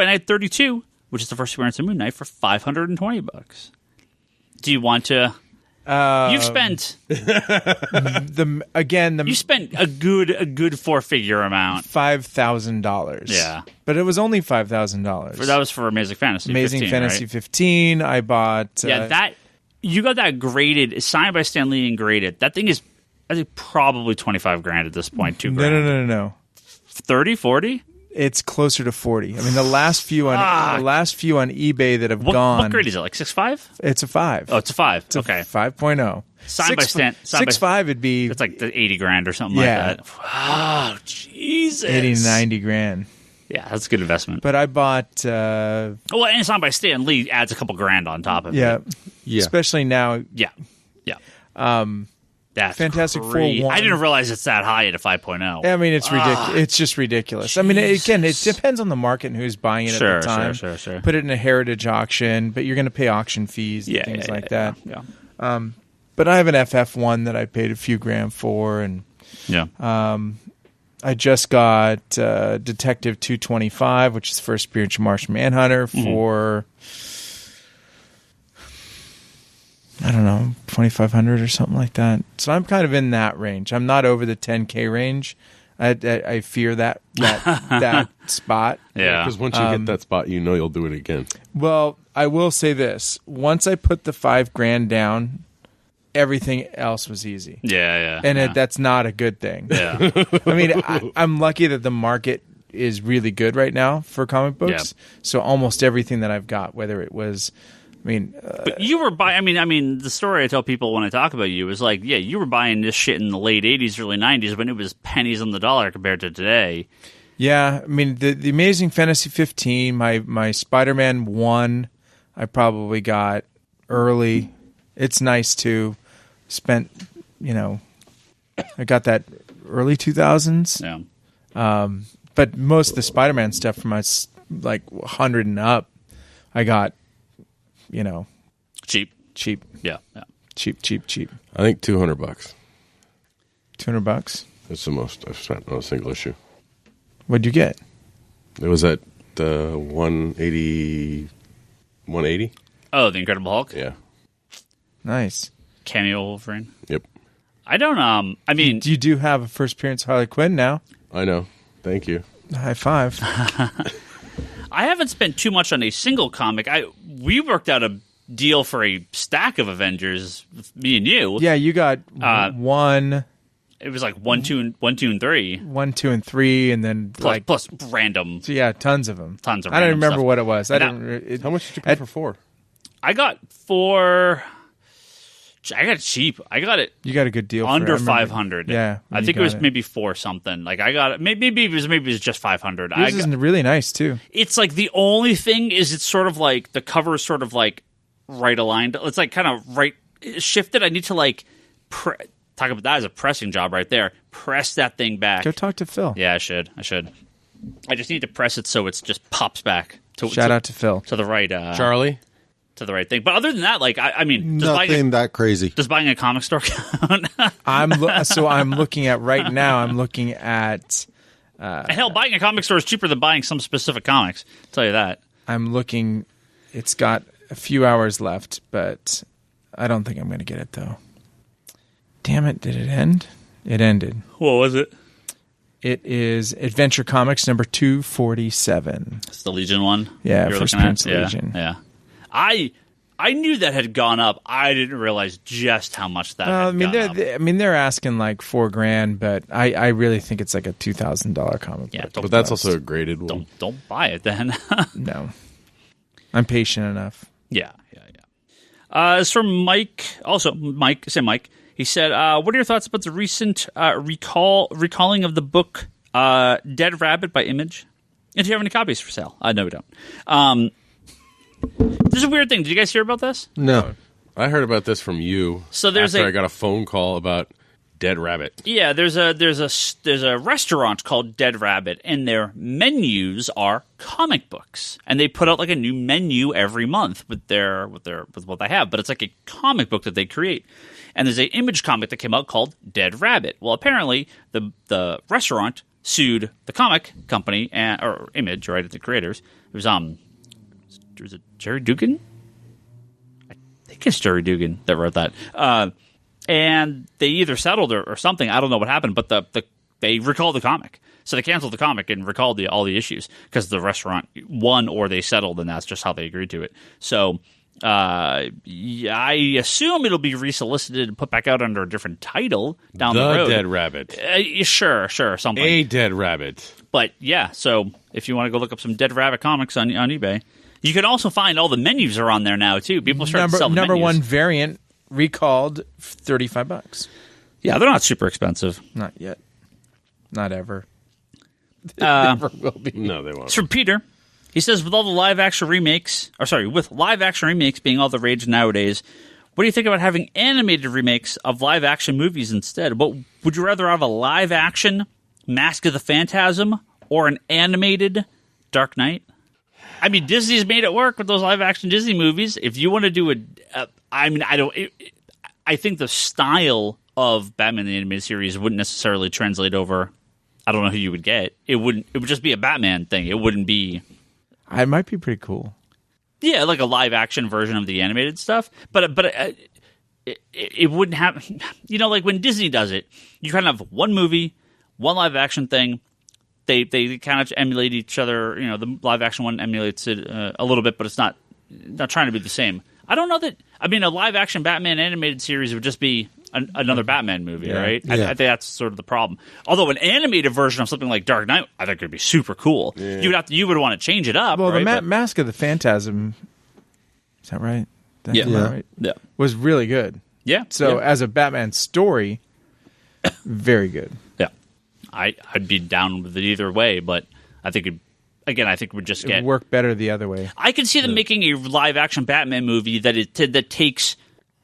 Night 32, which is the first appearance of Moon Knight, for $520. Do you want to... You've spent you spent a good 4-figure amount.
$5,000.
Yeah.
But it was only $5,000.
That was for Amazing Fantasy.
Amazing
15,
Fantasy
right?
15. I bought.
Yeah, you got that graded, signed by Stan Lee and graded. That thing is, I think, probably $25,000 at this point. $2,000.
No.
30, 40.
It's closer to 40. I mean, the last few on eBay that have gone.
What grade is it? Like 6.5?
It's a 5.
Oh, it's a 5.
It's a
Okay.
5.0.
Signed by Stan.
6.5 it'd be.
It's like the $80,000 or something
Yeah.
like that. Oh, Jesus.
80, 90 grand.
Yeah, that's a good investment.
But I bought.
Well, and it's signed by Stan Lee adds a couple grand on top of
Yeah.
it.
Yeah.
Especially now.
Yeah. That's
Fantastic Four
crazy.
1.
I didn't realize it's that high at a 5.0.
I mean, it's ridiculous. It's just ridiculous. I mean, again, it depends on the market and who's buying it at the time.
Sure.
Put it in a heritage auction, but you're going to pay auction fees and things like that.
Yeah.
But I have an FF1 that I paid a few grand for, and I just got Detective 225, which is the first appearance of Martian Manhunter, for I don't know, 2,500 or something like that. So I'm kind of in that range. I'm not over the 10K range. I fear that spot.
Yeah.
Because once you hit that spot, you know you'll do it again.
Well, I will say this: once I put the $5,000 down, everything else was easy.
Yeah.
And that's not a good thing.
Yeah.
I mean, I'm lucky that the market is really good right now for comic books.
Yeah.
So almost everything that I've got, whether it was,
But you were buying. I mean, the story I tell people when I talk about you is like, yeah, you were buying this shit in the late '80s, early '90s when it was pennies on the dollar compared to today.
yeah, I mean, the Amazing Fantasy 15, my Spider-Man 1, I probably got early. It's nice too. Spent, I got that early 2000s.
Yeah.
But most of the Spider-Man stuff from my like 100 and up, I got,
Cheap.
cheap.
Yeah.
Cheap.
I think $200.
$200.
That's the most I've spent on a single issue.
What'd you get?
It was at 180.
Oh, the Incredible Hulk.
Yeah.
Nice.
Cameo Wolverine.
Yep.
I don't. I mean,
You do have a first appearance of Harley Quinn now.
I know. Thank you.
High five.
I haven't spent too much on a single comic. We worked out a deal for a stack of Avengers, me and you.
Yeah, you got one,
It was like 1, 2, and 3.
1, 2, and 3, and then
Plus random.
so yeah, tons of them.
Tons of
I don't
random
remember
stuff.
what it was.
And
How much did you pay for 4?
I got 4. I got it cheap. I got it
You got a good deal.
under
for it. I remember-
500.
Yeah,
I
when you
think it
got
was maybe 4 something. Like I got it. Maybe it was just 500.
Yours is really nice too.
It's like the only thing is it's sort of like the cover is sort of like right aligned. It's like kind of right shifted. I need to like talk about that as a pressing job right there. Press that thing back.
Go talk to Phil.
Yeah, I should. I just need to press it so it just pops back.
Shout out to Phil.
to the right.
Charlie?
to
the right thing. But other than that, like, I mean,
nothing that crazy.
Does buying a comic store count?
I'm looking at right now. I'm looking at.
And hell, buying a comic store is cheaper than buying some specific comics. I'll tell you that.
I'm looking. It's got a few hours left, but I don't think I'm going to get it though. Damn it! Did it end? It ended.
What was it?
It is Adventure Comics number 247.
It's the Legion one?
Yeah, First Prince Legion.
Yeah. I knew that had gone up. I didn't realize just how much that had gone up.
They're asking like $4,000, but I really think it's like a $2,000 comic book.
But that's also a graded one.
Don't buy it then.
No. I'm patient enough.
Yeah. It's from Mike. Also, Mike. He said, what are your thoughts about the recent recalling of the book Dead Rabbit by Image? And do you have any copies for sale? No, we don't. This is a weird thing. Did you guys hear about this?
No.
I heard about this from you.
So I
got a phone call about Dead Rabbit.
Yeah, there's a restaurant called Dead Rabbit, and their menus are comic books, and they put out like a new menu every month with what they have. But it's like a comic book that they create. And there's an Image comic that came out called Dead Rabbit. Well, apparently the restaurant sued the comic company or Image, right, the creators. It was it Jerry Dugan? I think it's Jerry Dugan that wrote that. And they either settled or something. I don't know what happened, but they recalled the comic. So they canceled the comic and recalled all the issues because the restaurant won or they settled, and that's just how they agreed to it. So I assume it'll be resolicited and put back out under a different title down the road.
The Dead Rabbit.
Sure, something.
A Dead Rabbit.
But yeah, so if you want to go look up some Dead Rabbit comics on eBay, you can also find all the menus are on there now too. People start to sell the
number
menus.
one variant recalled $35.
Yeah, they're not super expensive.
Not yet. Not ever. Never will be.
No, they won't.
It's from Peter. He says, with live action remakes being all the rage nowadays, what do you think about having animated remakes of live action movies instead? What would you rather have, a live action Mask of the Phantasm or an animated Dark Knight? I mean, Disney's made it work with those live action Disney movies. If you want to do I think the style of Batman the Animated Series wouldn't necessarily translate over. I don't know who you would get. It would just be a Batman thing. It wouldn't be.
It might be pretty cool.
Yeah, like a live action version of the animated stuff. But it wouldn't have. You know, like when Disney does it, you kind of have one movie, one live action thing. They kind of emulate each other. You know, the live action one emulates it a little bit, but it's not trying to be the same. I don't know that. I mean, a live action Batman animated series would just be another Batman movie, right?
Yeah.
I think that's sort of the problem. Although an animated version of something like Dark Knight, I think would be super cool. Yeah. You would want to change it up.
Well,
right?
the Mask of the Phantasm, is that right?
Yeah.
Right? Was really good.
Yeah.
So as a Batman story, very good.
Yeah. I'd be down with it either way, but I think it would just
It would work better the other way.
I can see them making a live action Batman movie that takes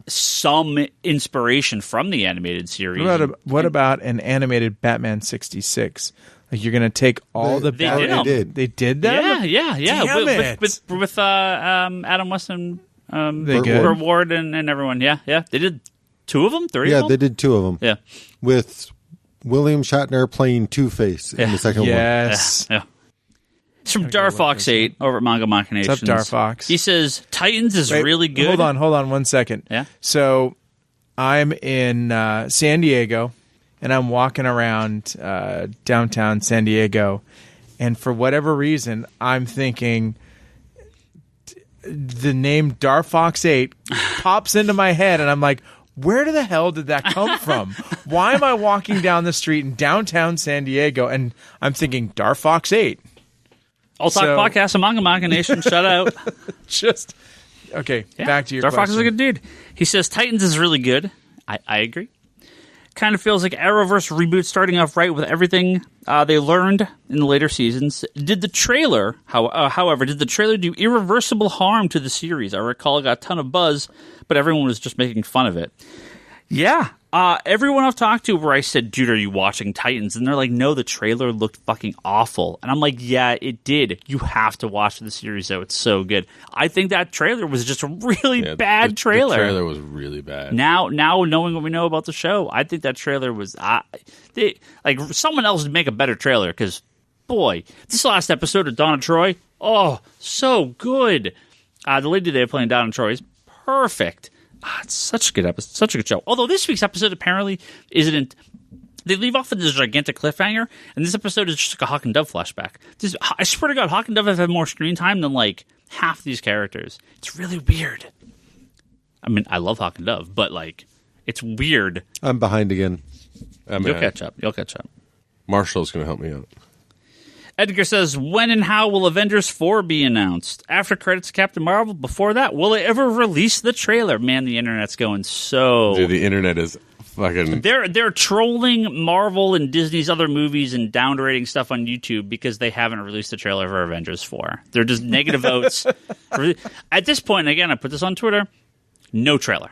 some inspiration from the animated series.
What about an animated Batman 66? Like you're going to take all the
Batman.
They did that?
Yeah.
Damn it.
With Adam West and
Burt
Ward and everyone. Yeah. They did 2 of them, 3 of them?
Yeah, they did 2 of them.
Yeah.
With William Shatner playing Two-Face in the second one.
Yes.
Yeah. It's from Darfox8 over at Manga Machinations.
What's up, Darfox?
He says Titans is really good.
Hold on 1 second.
Yeah.
So I'm in San Diego, and I'm walking around downtown San Diego, and for whatever reason, I'm thinking the name Darfox8 pops into my head, and I'm like, where the hell did that come from? Why am I walking down the street in downtown San Diego, and I'm thinking Darfox8?
All Talk Podcast and Manga Machinations, shout out.
Back to your
Darfox
question.
is a good dude. He says Titans is really good. I agree. Kind of feels like Arrowverse reboot starting off right with everything they learned in the later seasons. Did the trailer, however, do irreversible harm to the series? I recall it got a ton of buzz, but everyone was just making fun of it. Yeah. Everyone I've talked to where I said, dude, are you watching Titans? And they're like, no, the trailer looked fucking awful. And I'm like, yeah, it did. You have to watch the series, though. It's so good. I think that trailer was just a really bad trailer.
The trailer was really bad.
Now, knowing what we know about the show, I think that trailer was... like, someone else would make a better trailer, because, boy, this last episode of Donna Troy, oh, so good. The lady they're playing Donna Troy is perfect. It's such a good episode, such a good show. Although this week's episode apparently isn't. They leave off with this gigantic cliffhanger, and this episode is just like a Hawk and Dove flashback. I swear to God, Hawk and Dove have had more screen time than like half these characters. It's really weird. I mean, I love Hawk and Dove, but like, it's weird.
I'm behind again.
You'll catch up. You'll catch up.
Marshall's going to help me out.
Edgar says, when and how will Avengers 4 be announced? After credits of Captain Marvel? Before that? Will they ever release the trailer? Man, the internet's going so...
Dude, the internet is fucking...
They're trolling Marvel and Disney's other movies and downgrading stuff on YouTube because they haven't released the trailer for Avengers 4. They're just negative votes. At this point, again, I put this on Twitter, no trailer.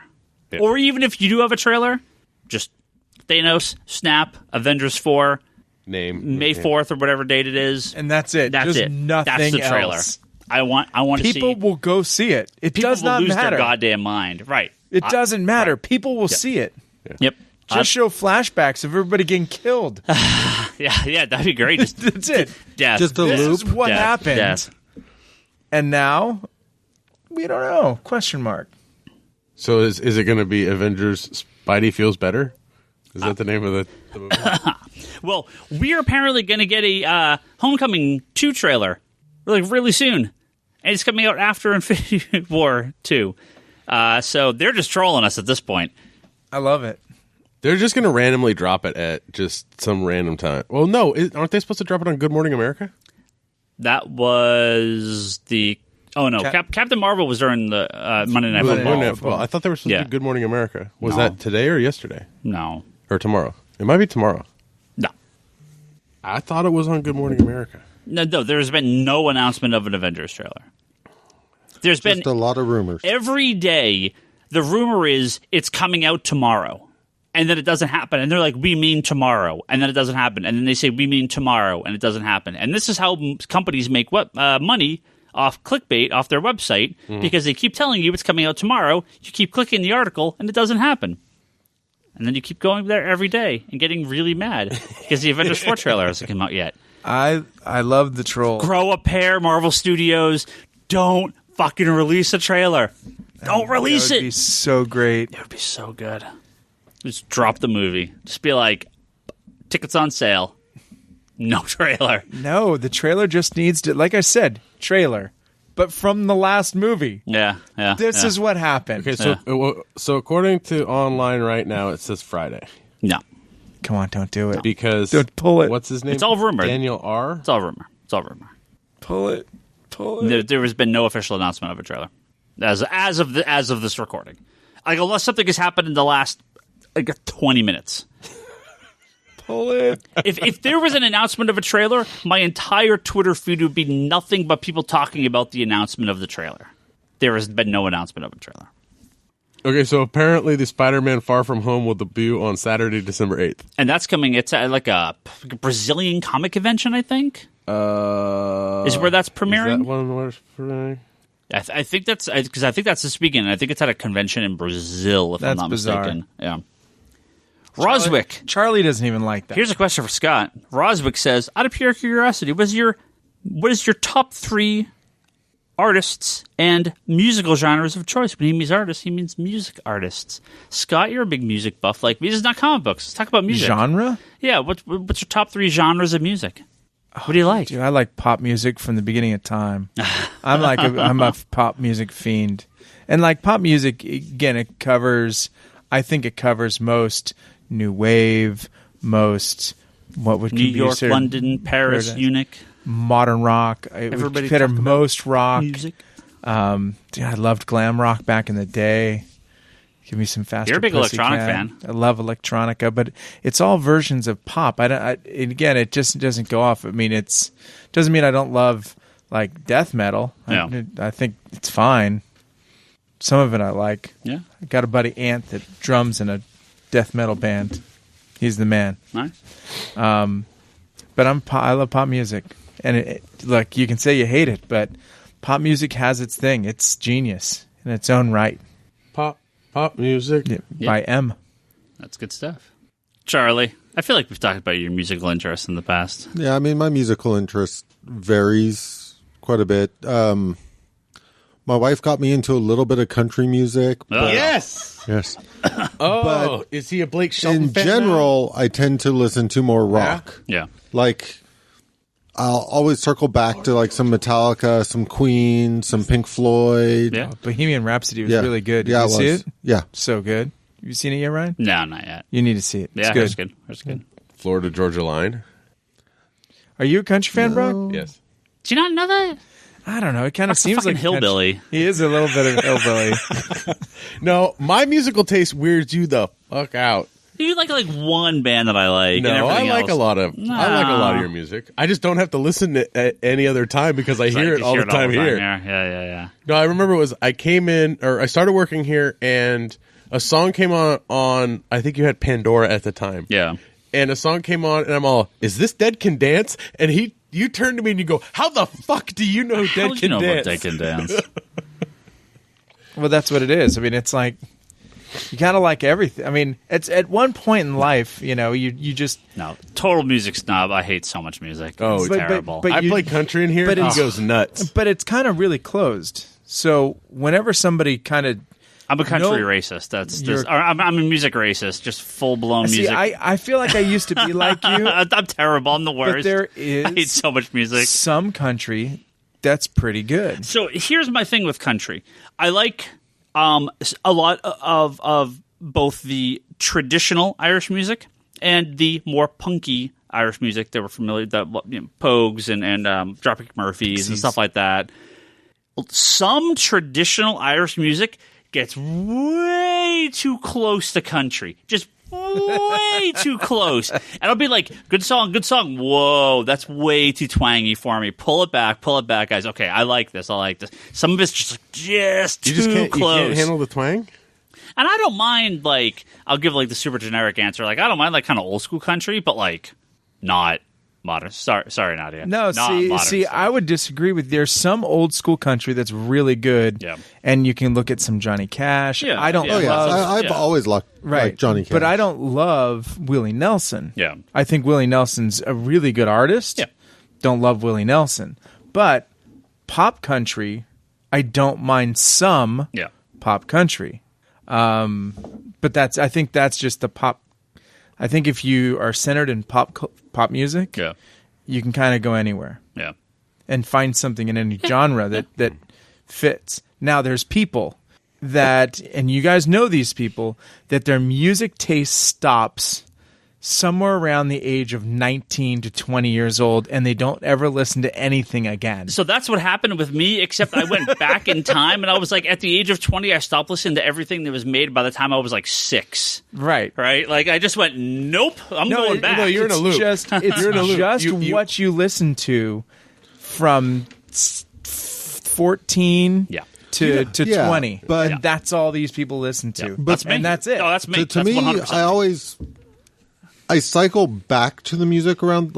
Yeah. Or even if you do have a trailer, just Thanos, Snap, Avengers 4...
Name
May 4th or whatever date it is,
and that's it.
That's
Just
it.
Nothing
That's the trailer.
else.
I want to see.
People will go see it. It
people
does not
will lose
matter.
their goddamn mind. Right.
It doesn't matter.
Right.
People will see it.
Yep.
Just show flashbacks of everybody getting killed.
Yeah, that'd be great.
That's it.
Death.
Just a
This
loop.
is what happened.
Death.
And now we don't know. Question mark.
So is it going to be Avengers Spidey Feels Better? Is that the name of the movie?
Well, we are apparently going to get a Homecoming 2 trailer really soon. And it's coming out after Infinity War 2. So they're just trolling us at this point.
I love it.
They're just going to randomly drop it at just some random time. Well, no. Aren't they supposed to drop it on Good Morning America?
That was the... Oh, no. Captain Marvel was during the Monday Night Football.
I thought they were supposed to be Good Morning America. Was that today or yesterday?
No.
Or tomorrow? It might be tomorrow.
No.
I thought it was on Good Morning America.
No, there's been no announcement of an Avengers trailer. There's been
Just a lot of rumors.
Every day, the rumor is it's coming out tomorrow. And then it doesn't happen. And they're like, we mean tomorrow. And then it doesn't happen. And then they say, we mean tomorrow. And it doesn't happen. And this is how companies make money off clickbait off their website because they keep telling you it's coming out tomorrow. You keep clicking the article, and it doesn't happen. And then you keep going there every day and getting really mad because the Avengers 4 trailer hasn't come out yet.
I love the troll.
Grow a pair, Marvel Studios. Don't fucking release a trailer. Don't release
That would
it.
be so great.
It would be so good. Just drop the movie. Just be like, tickets on sale. No trailer.
No, the trailer just needs to, like I said, trailer. But from the last movie.
Yeah.
This is what happened.
Okay, so according to online right now, it says Friday.
No.
Come on, don't do it.
Because
Don't pull it.
What's his name?
It's all rumored.
Daniel R.
It's all rumor.
Pull it. Pull it.
There has been no official announcement of a trailer as of this recording. Like, unless something has happened in the last 20 minutes.
Pull it.
If there was an announcement of a trailer, my entire Twitter feed would be nothing but people talking about the announcement of the trailer. There has been no announcement of a trailer.
Okay, so apparently the Spider-Man Far From Home will debut on Saturday, December 8th.
And that's coming. It's like a Brazilian comic convention, I think. Is where that's premiering.
Is that one where it's premiering?
I think that's because I think that's this weekend. I think it's at a convention in Brazil, if I'm not mistaken. Yeah. Roswick.
Charlie doesn't even like that.
Here's a question for Scott. Roswick says, out of pure curiosity, what is your top 3 artists and musical genres of choice? When he means artists, he means music artists. Scott, you're a big music buff like me. This is not comic books. Let's talk about music.
Genre?
Yeah. What's your top 3 genres of music? What do you like?
Dude, I like pop music from the beginning of time. I'm a pop music fiend. And like pop music, again, I think it covers most new wave, most what would
New York, London, Paris, Munich,
modern rock.
Everybody
consider most rock
music.
Dude, I loved glam rock back in the day. Give me some faster.
You're a big
Pussycat.
electronic fan.
I love electronica, but it's all versions of pop. Again, it just doesn't go off. I mean, doesn't mean I don't love like death metal.
Yeah.
I think it's fine. Some of it I like.
Yeah.
I got a buddy Ant that drums in a death metal band. He's the man.
Nice.
But I love pop music, and look, you can say you hate it, but pop music has its thing. It's genius in its own right.
Pop music.
By M.
That's good stuff. Charlie, I feel like we've talked about your musical interests in the past.
Yeah, I mean, my musical interest varies quite a bit. My wife got me into a little bit of country music.
Yes.
Yes.
Oh, is he a Blake Shelton
In
fan
general, I tend to listen to more rock.
Yeah.
Like, I'll always circle back to like some Metallica, some Queen, some Pink Floyd.
Yeah.
Bohemian Rhapsody was
Yeah.
really good. Did
Yeah,
you
it
see
was.
it?
Yeah.
So good. Have you seen it yet, Ryan?
No, not yet.
You need to see it.
Yeah,
It's
that's
good.
good. That's good.
now? Florida Georgia line.
Are you a country fan, Brock?
Yes.
Do you not know that?
I don't know. It kind of
That's a
seems
fucking
like a country-
hillbilly.
He is a little bit of a hillbilly.
No, my musical taste weirds you the fuck out.
You like one band that I like. and
No, I
everything
like
else.
a lot of your music. I just don't have to listen to at any other time because I hear it all the time here.
Yeah.
No, I remember I came in or I started working here and a song came on I think you had Pandora at the time.
Yeah.
And a song came on and I'm all, is this Dead Can Dance? And you turn to me and you go, how the fuck do you know
How
Dead
do you
Can
know
Dance?
about Dead Can Dance?
Well, that's what it is. I mean, it's like you gotta like everything. I mean, it's at one point in life, you just.
No, total music snob. I hate so much music.
Oh,
It's
But-
terrible.
but
I
you-
play country in here
but
and he
it's-
goes nuts.
But it's kind of really closed. So whenever somebody kind of
I'm a country
No,
racist. That's
you're-
just. Or I'm a music racist. Just full blown
see,
music.
I feel like I used to be like you.
I'm terrible. I'm the worst.
But there
I hate
is
so much music.
some country that's pretty good.
So here's my thing with country. I like a lot of both the traditional Irish music and the more punky Irish music that we're familiar, Pogues and Dropkick Murphys and stuff like that. Some traditional Irish music gets way too close to country. Just way too close. And I'll be like, good song. Whoa, that's way too twangy for me. Pull it back, guys. Okay, I like this. Some of it's just
You
too
just
close.
can't handle the twang?
And I don't mind, I'll give the super generic answer. I don't mind kind of old school country, but not modern. Sorry, Nadia.
No,
Not modern
see,
stuff.
I would disagree with. There's some old school country that's really good,
Yeah.
and you can look at some Johnny Cash.
Yeah,
I don't
yeah.
Oh, yeah.
love
I've always liked like Johnny Cash.
but I don't love Willie Nelson.
Yeah.
I think Willie Nelson's a really good artist.
Yeah.
Don't love Willie Nelson, but pop country, I don't mind some
Yeah.
pop country. But I think that's just the pop. I think if you are centered in pop music,
Yeah.
you can kind of go anywhere
Yeah.
and find something in any genre that fits. Now, there's people that, and you guys know these people, that their music taste stops somewhere around the age of 19 to 20 years old, and they don't ever listen to anything again.
So that's what happened with me, except I went back in time and I was at the age of 20, I stopped listening to everything that was made by the time I was 6.
Right.
Right? I just went, nope, I'm going back.
no, you're in a loop.
It's
You're in a loop.
just
You-
what you listen to from 14
Yeah.
to
Yeah,
20.
but-
and that's all these people listen to.
Yeah. That's me.
And that's it.
No, that's me.
to
That's
me,
100%.
I cycle back to the music around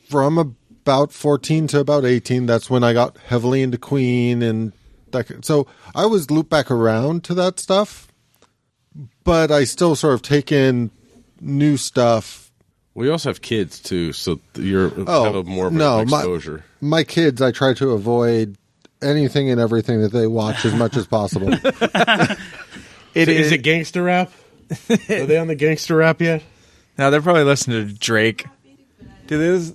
from about 14 to about 18. That's when I got heavily into Queen and so I always loop back around to that stuff, but I still sort of take in new stuff.
We also have kids too, so you're
Oh,
have more of
no,
an exposure.
My kids, I try to avoid anything and everything that they watch as much as possible.
Is it gangster rap? Are they on the gangster rap yet?
Now they're probably listening to Drake. Do this?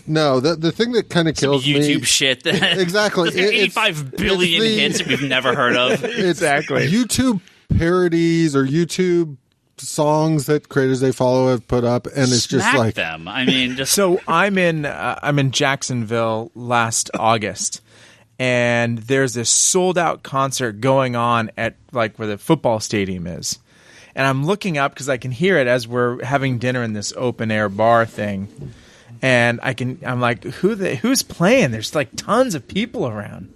No, the thing that kind of kills
YouTube
me
shit.
Exactly.
There's 85 billion
it's the-
hits that we've never heard of.
It's
Exactly.
YouTube parodies or YouTube songs that creators they follow have put up, and it's just
Smack
like
them. I mean, just
So I'm in Jacksonville last August, and there's this sold out concert going on at where the football stadium is, and I'm looking up because I can hear it as we're having dinner in this open air bar thing, and I'm like, who's playing? There's tons of people around,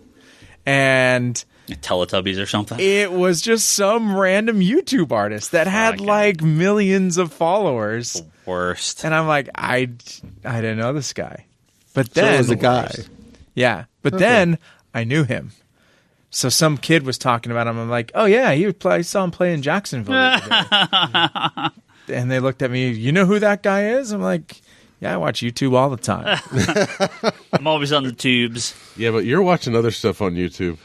and
Teletubbies or something.
it was just some random YouTube artist that had
Fucking-
like millions of followers.
Worst.
And I'm like, I didn't know this guy. But
So
then
it was a guy.
Yeah. But then I knew him. So some kid was talking about him. I'm like, oh yeah, I saw him play in Jacksonville the other day. And they looked at me, you know who that guy is? I'm like, yeah, I watch YouTube all the time.
I'm always on the tubes.
Yeah, but you're watching other stuff on YouTube.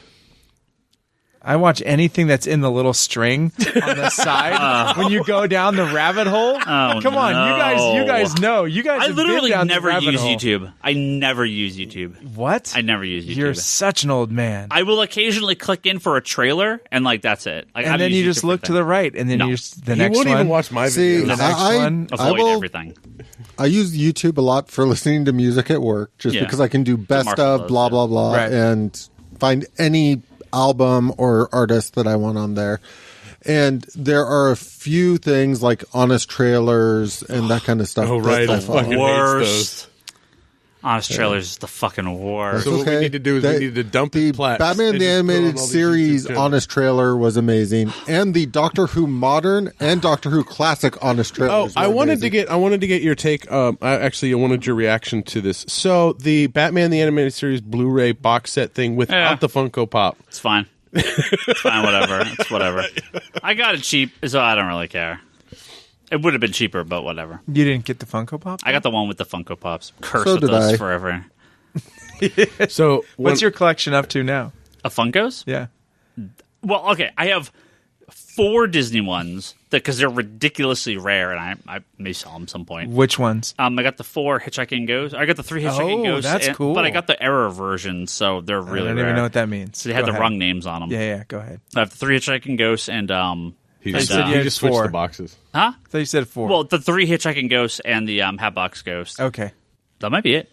I watch anything that's in the little string on the side when you go down the rabbit hole. Come on,
no.
you guys know. You guys
I
have
literally
been down
never
the rabbit
use
hole.
YouTube. I never use YouTube.
What?
I never use YouTube.
You're such an old man.
I will occasionally click in for a trailer, and like that's it. Like, I
and
don't
then you
use
just
YouTube
look
for
to the
things.
right, and then
No.
you just the
He
next
won't
one.
even watch my
See,
videos.
next
I
one.
Avoid
will.
everything.
I use YouTube a lot for listening to music at work, just
Yeah.
because I can do best
Marshall
of
does,
blah
yeah.
blah blah
Right.
and find any album or artist that I want on there. And there are a few things like honest trailers and that kind of stuff.
Oh,
that
right.
I
I
follow.
fucking
Worst.
hates
Honest trailers is the fucking worst.
So what we need to do is we need to dump
the
his plats
Batman
and
the
just put on
Animated
all these
Series
YouTube channels.
honest trailer was amazing, and the Doctor Who Modern and Doctor Who Classic honest
Oh,
trailers.
I
were
wanted to
amazing.
get your take. I wanted your reaction to this. So the Batman the Animated Series Blu-ray box set thing without
Yeah.
the Funko Pop.
It's fine. It's fine, whatever. It's whatever. I got it cheap, so I don't really care. It would have been cheaper, but whatever.
You didn't get the Funko Pop?
I got the one with the Funko Pops. Curse
So
with
did
those
I.
forever.
So
What's your collection up to now?
A Funkos?
Yeah.
Well, okay, I have 4 Disney ones because they're ridiculously rare, and I may sell them at some point.
Which ones?
I got the 4 Hitchhiking Ghosts. I got the 3 Hitchhiking
Oh,
Ghosts.
that's cool.
But I got the error version, so they're really
I don't
rare.
even know what that means.
So they had
Go
the
ahead.
wrong names on them.
Yeah, go ahead.
I have the 3 Hitchhiking Ghosts and
he
and,
just,
said you
he
had
just switched
4.
the boxes.
huh?
I thought you said 4.
Well, the 3 Hitchhiking Ghosts and the Hatbox Ghost.
okay.
That might be it.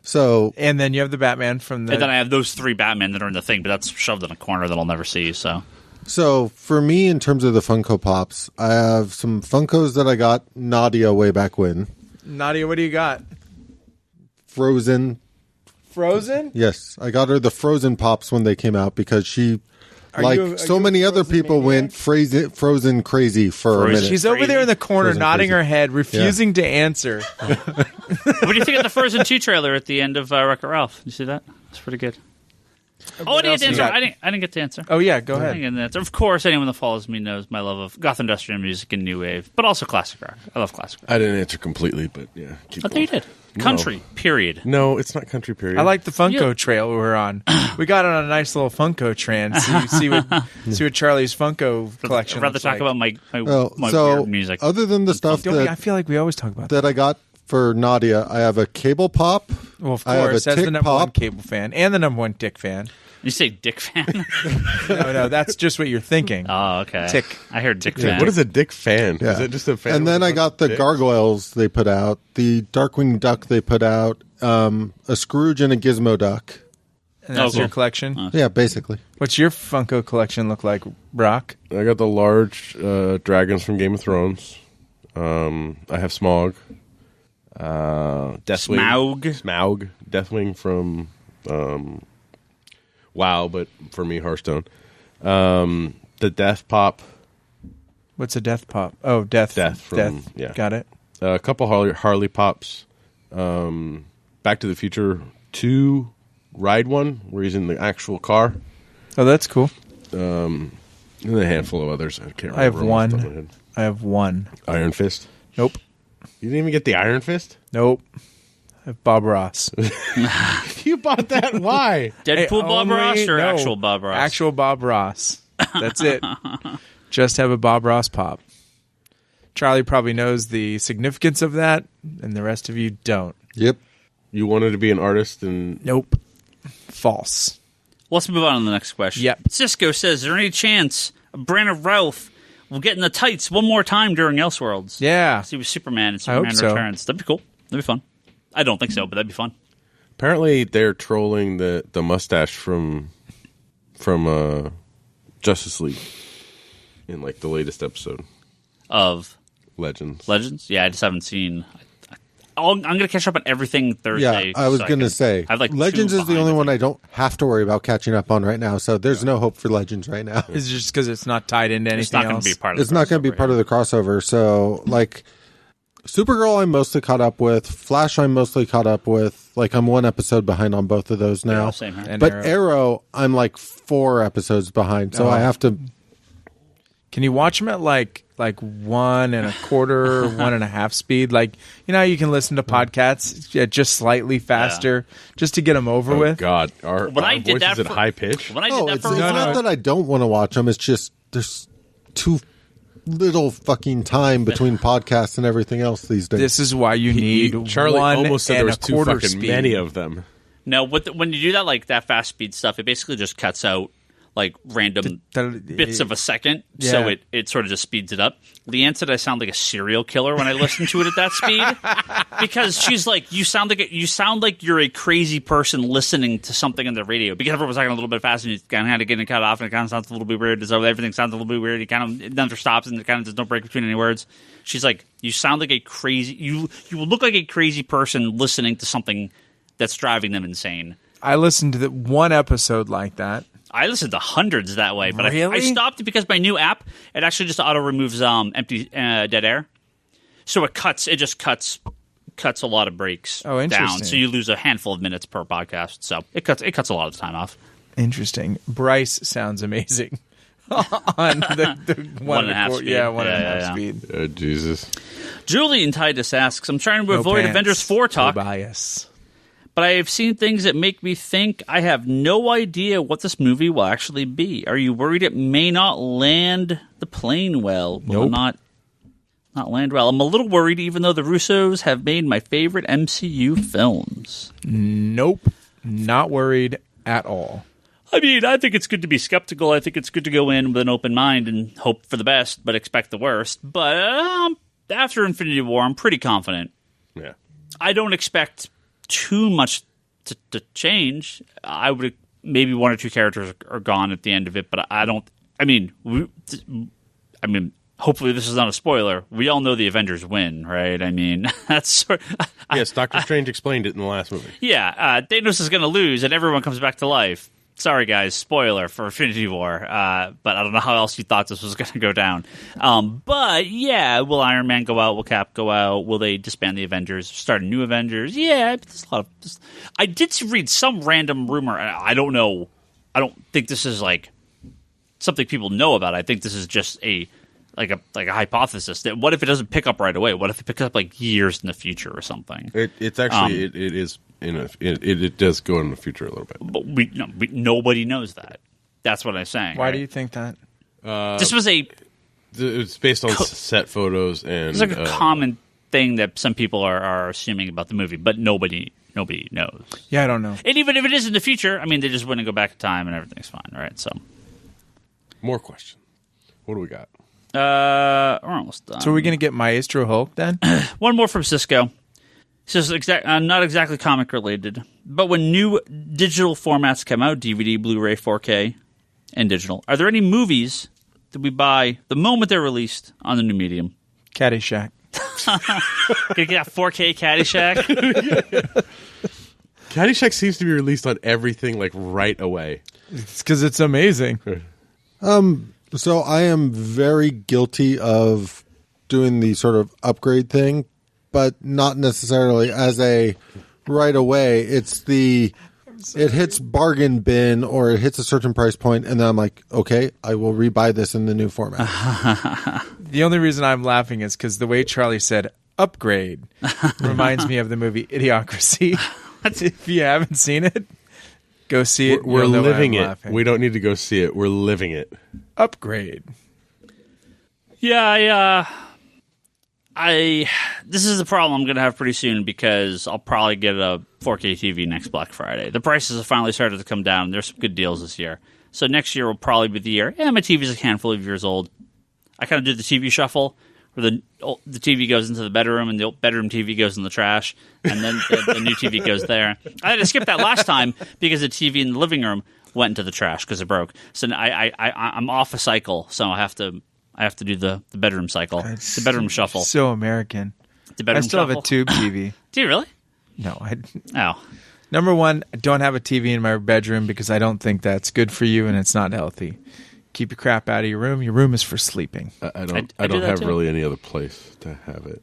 So
And then you have the Batman from the...
And then I have those 3 Batman that are in the thing, but that's shoved in a corner that I'll never see. So
for me, in terms of the Funko Pops, I have some Funkos that I got Nadia way back when.
Nadia, what do you got?
Frozen.
Frozen?
Yes, I got her the Frozen Pops when they came out because she,
Are you
so
a
many other
Frozen
people,
maniac?
went Frozen crazy for a
Frozen.
minute.
She's over there in the corner
Frozen
nodding
crazy.
her head, refusing to answer.
what do you think of the Frozen 2 trailer at the end of Wreck-It Ralph? Did you see that? It's pretty good. Oh, I didn't
else
get to
you
answer.
got?
I didn't get to answer.
Oh, yeah, go
I
ahead.
didn't get to answer. Of course, anyone that follows me knows my love of goth industrial music and new wave, but also classic rock. I love classic rock.
I didn't answer completely, but yeah. Keep
I thought you
going.
did. Country, period.
No, it's not country period.
I like the Funko
Yeah.
trail we were on. We got on a nice little Funko trend. So you see what Charlie's Funko collection
I'd rather
looks
talk
like.
about my
Well,
weird music.
other than the stuff
Don't we, I
that,
feel like we always talk about that.
that I got for Nadia, I have a Cable Pop.
Well, of
I have
course,
a
as the
Tick
number one
Pop.
cable fan and the number one Dick fan.
You say Dick fan?
No, that's just what you're thinking.
Oh, okay.
Tick.
I heard Dick fan.
What is a dick fan?
Yeah.
Is it just a fan?
And then
with
I
a
got
bunch
the
of dicks?
Gargoyles they put out, the Darkwing Duck they put out, a Scrooge and a Gizmo Duck.
And that's
Oh, cool.
your collection.
Yeah, basically.
What's your Funko collection look like, Brock?
I got the large dragons from Game of Thrones. I have Smaug. Deathwing. Smaug. Deathwing from WoW, but for me, Hearthstone. The Death Pop.
What's a Death Pop? Oh, Death.
From- yeah.
Got it.
A couple Harley Pops. Back to the Future 2 ride one, where he's in the actual car.
Oh, that's cool.
And a handful of others. I can't remember.
I have
them off the top of my
one.
head.
I have one.
Iron Fist.
Nope.
You didn't even get the Iron Fist?
Nope. I have Bob Ross.
You bought that? Why?
Deadpool Bob
Only-
Ross or
no,
actual Bob Ross?
Actual Bob Ross. That's it. Just have a Bob Ross pop. Charlie probably knows the significance of that, and the rest of you don't.
Yep.
You wanted to be an artist and
Nope. False.
Let's move on to the next question.
Yep.
Cisco says, is there any chance Brandon Ralph will get in the tights one more time during Elseworlds?
Yeah.
See with Superman and
I hope
Superman
so.
Returns. That'd be cool. That'd be fun. I don't think so, but that'd be fun.
apparently they're trolling the mustache from Justice League in like the latest episode
Of
Legends.
Legends? Yeah, I just haven't seen. I'm going to catch up on everything Thursday.
Yeah, I was going to say.
I have like
Legends
2
is the
behind,
only
I
one
think.
I don't have to worry about catching up on right now. So there's no hope for Legends right now.
Is it just because it's not tied into anything
It's not going
else?
to be part of the
It's not going to be part of the crossover. So, like, Supergirl, I'm mostly caught up with. Flash, I'm mostly caught up with. Like, I'm 1 episode behind on both of those now.
Yeah, same here.
And
But
Arrow.
Arrow, I'm like 4 episodes behind. So I have to.
Can you watch them at like 1 1/4, 1.5 speed? Like, you know, how you can listen to podcasts at just slightly faster, just to get them over
Oh
with.
God, our
I did
voices
that
at
for-
high pitch.
When I did
Oh,
that
it's
for a
not
while,
that I don't want to watch them. It's just there's too little fucking time between podcasts and everything else these days.
This is why you need
Charlie
1
almost said there was too
1/4
fucking
speed.
many of them.
no, when you do that, like that fast speed stuff, it basically just cuts out like random bits of a second, so
Yeah.
it sort of just speeds it up. Leanne said I sound like a serial killer when I listen to it at that speed because she's like, you sound like you're a crazy person listening to something on the radio because everyone's talking a little bit fast and you kind of getting cut off and it kind of sounds a little bit weird. So everything sounds a little bit weird. You kind of it never stops and it kind of there's no break between any words. She's like, you sound like a crazy. You look like a crazy person listening to something that's driving them insane.
I listened to 1 episode like that.
I listened to hundreds that way, but I
Really?
stopped it because my new app, it actually just auto removes empty dead air, so it just cuts a lot of breaks
Oh,
down.
interesting.
So you lose a handful of minutes per podcast. So it cuts a lot of the time off.
Interesting. Bryce sounds amazing on the
1.5
1/4
speed.
Yeah, 1.5
Yeah.
speed.
Oh, Jesus.
Julian Titus asks, "I'm trying to
No
avoid
pants,
Avengers 4 talk,
Tobias.
but I have seen things that make me think I have no idea what this movie will actually be. Are you worried it may not land the plane well? Will it
Nope.
not land well? I'm a little worried, even though the Russos have made my favorite MCU films.
Nope. Not worried at all.
I mean, I think it's good to be skeptical. I think it's good to go in with an open mind and hope for the best, but expect the worst. But after Infinity War, I'm pretty confident.
Yeah.
I don't expect too much to change. I would maybe 1 or 2 characters are gone at the end of it, but I don't. I mean, hopefully this is not a spoiler. We all know the Avengers win, right? I mean, that's
Yes, Doctor Strange explained it in the last movie.
yeah. Thanos is going to lose, and everyone comes back to life. Sorry, guys. Spoiler for Infinity War. But I don't know how else you thought this was going to go down. But yeah, will Iron Man go out? Will Cap go out? Will they disband the Avengers? Start a new Avengers? Yeah, there's a lot of. I did read some random rumor. And I don't know. I don't think this is like something people know about. I think this is just a hypothesis. That what if it doesn't pick up right away? What if it picks up like years in the future or something?
It's actually it is it does go in the future a little bit.
But nobody knows that. That's what I'm saying.
Why
right?
do you think that?
This was
It's based on set photos and
it's like a common thing that some people are assuming about the movie, but nobody knows.
Yeah, I don't know.
And even if it is in the future, I mean, they just wouldn't go back in time and everything's fine, right? So,
more questions. What do we got?
we're almost done.
So are we going to get Maestro Hulk then?
One more from Cisco. He says, not exactly comic related, but when new digital formats come out, DVD, Blu-ray, 4K, and digital, are there any movies that we buy the moment they're released on the new medium?
Caddyshack.
Gonna get that 4K Caddyshack?
Caddyshack seems to be released on everything like right away.
It's because it's amazing.
So I am very guilty of doing the sort of upgrade thing, but not necessarily as a right away. It's it hits bargain bin or it hits a certain price point, and then I'm like, okay, I will rebuy this in the new format.
The only reason I'm laughing is because the way Charlie said upgrade reminds me of the movie Idiocracy. If you haven't seen it, go see it.
We're
You'll know why
living
I'm
it.
laughing.
We don't need to go see it. We're living it.
Upgrade.
Yeah, this is the problem I'm going to have pretty soon because I'll probably get a 4K TV next Black Friday. The prices have finally started to come down. There's some good deals this year. So next year will probably be the year. Yeah, my TV's a handful of years old. I kind of do the TV shuffle where the TV goes into the bedroom and the old bedroom TV goes in the trash, and then the new TV goes there. I had to skip that last time because the TV in the living room went into the trash because it broke. So I'm off a cycle, so I have to do the bedroom cycle, the bedroom shuffle.
So American.
The bedroom
I still have
shuffle.
a tube TV.
Do you really?
No,
Oh.
Number one, I don't have a TV in my bedroom because I don't think that's good for you and it's not healthy. Keep your crap out of your room. Your room is for sleeping.
I don't
I do that
have
too.
really any other place to have it.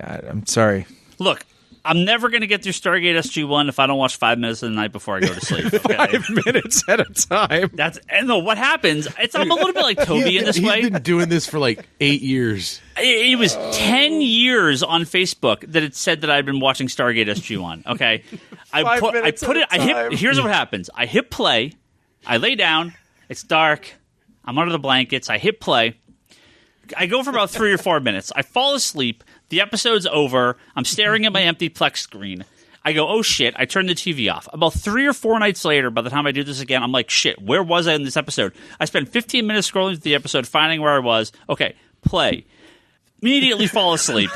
I'm sorry.
Look, I'm never going to get through Stargate SG-1 if I don't watch 5 minutes of the night before I go to sleep. Okay?
5 minutes at a time.
And what happens, I'm a little bit like Toby in this way.
He's been doing this for like 8 years.
It was 10 years on Facebook that it said that I'd been watching Stargate SG-1. Okay, Here's what happens: I hit play, I lay down, it's dark, I'm under the blankets, I hit play, I go for about 3 or 4 minutes, I fall asleep, the episode's over, I'm staring at my empty Plex screen. I go, oh shit, I turn the TV off. About 3 or 4 nights later, by the time I do this again, I'm like, shit, where was I in this episode? I spent 15 minutes scrolling through the episode, finding where I was. Okay, play. Immediately fall asleep.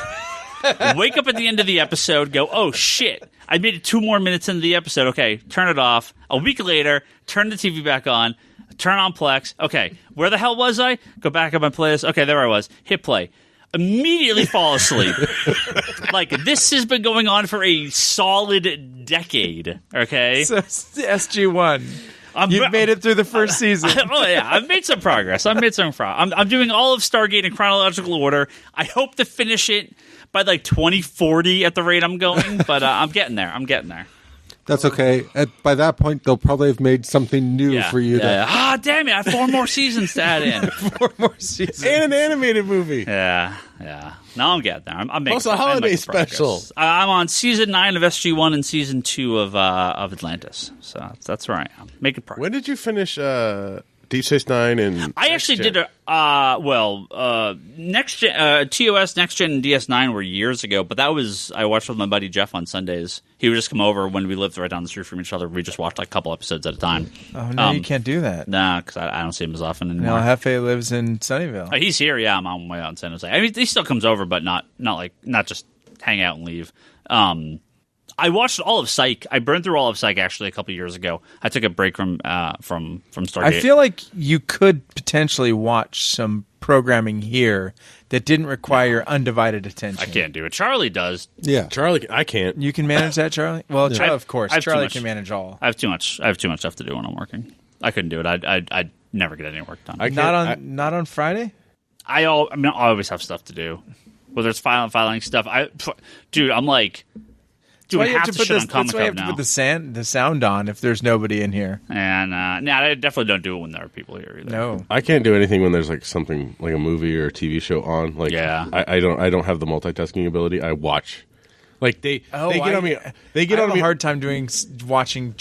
Wake up at the end of the episode, go, oh shit, I made it 2 more minutes into the episode. Okay, turn it off. A week later, turn the TV back on, turn on Plex. Okay, where the hell was I? Go back up my playlist. Okay, there I was. Hit play. Immediately fall asleep. Like, this has been going on for a solid decade, okay?
So, SG-1. You've made it through the first season.
Oh, yeah. I've made some progress. I'm doing all of Stargate in chronological order. I hope to finish it by, like, 2040 at the rate I'm going, but I'm getting there.
That's okay. By that point, they'll probably have made something new for you.
Ah, damn it. I have 4 more seasons to add in.
4 more seasons.
And an animated movie.
Yeah. Now I'm getting there. I'm making
Also, a holiday special.
I'm on season 9 of SG-1 and season 2 of Atlantis. So that's where I am. Making progress.
When did you finish Deep Space Nine and
I actually did Next Gen, TOS, Next Gen, and DS9 were years ago, but that was I watched with my buddy Jeff on Sundays. He would just come over when we lived right down the street from each other. We just watched like a couple episodes at a time.
Oh no, you can't do that.
Nah, because I don't see him as often anymore.
No, Hefe lives in Sunnyvale.
Oh, he's here. Yeah, I'm on my way out in San Jose. I mean, he still comes over, but not just hang out and leave. I watched all of Psych. I burned through all of Psych actually a couple years ago. I took a break from Stargate.
I feel like you could potentially watch some programming here that didn't require undivided attention.
I can't do it. Charlie does.
Yeah,
Charlie, I can't.
You can manage that, Charlie? Well,
Yeah.
of course. Charlie can manage all.
I have too much stuff to do when I'm working. I couldn't do it. I'd never get any work done.
Not on Friday?
I always have stuff to do. Whether it's filing stuff. I'm like doing half the shit on Comic
That's why you have to put the sound on if there's nobody in here.
And I definitely don't do it when there are people here either.
No.
I can't do anything when there's like something like a movie or a TV show on. Like,
yeah.
I don't have the multitasking ability. I watch. Like they get on me. They get
I
on
have
me
a hard time doing watching.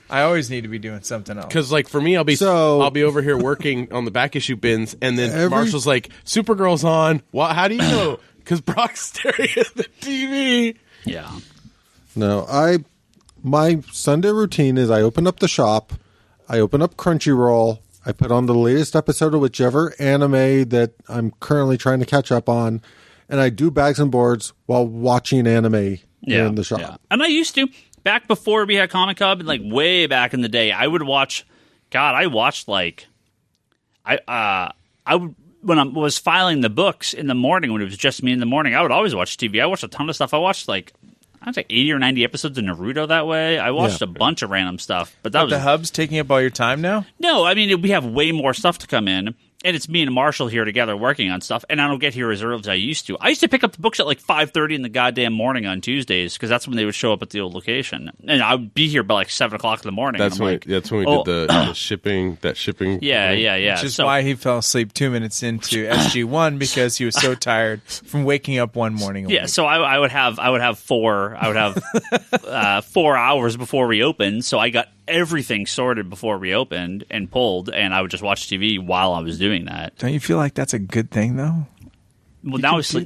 I always need to be doing something else.
because, like, for me, I'll be over here working on the back issue bins, and then Marshall's like, "Supergirl's on." Well, how do you know? Because Brock's staring at the TV.
Yeah.
No, my Sunday routine is I open up the shop, I open up Crunchyroll, I put on the latest episode of whichever anime that I'm currently trying to catch up on, and I do bags and boards while watching anime in the shop.
Yeah. And I used to back before we had Comic Hub, and like way back in the day, I would watch. God, I watched like I would. When I was filing the books in the morning, when it was just me in the morning, I would always watch TV. I watched a ton of stuff. I watched like 80 or 90 episodes of Naruto that way. I watched a bunch of random stuff. But
the Hub's taking up all your time now?
No, I mean, we have way more stuff to come in. And it's me and Marshall here together working on stuff, and I don't get here as early as I used to. I used to pick up the books at like 5:30 in the goddamn morning on Tuesdays because that's when they would show up at the old location, and I would be here by like 7 o'clock in the morning.
That's when we did the shipping. That shipping.
Yeah.
Which is why he fell asleep 2 minutes into SG-1 because he was so tired from waking up one morning.
Yeah, so I would have 4 hours before we opened, so I got everything sorted before we opened and pulled, and I would just watch TV while I was doing that.
Don't you feel like that's a good thing, though?
Well, now we sleep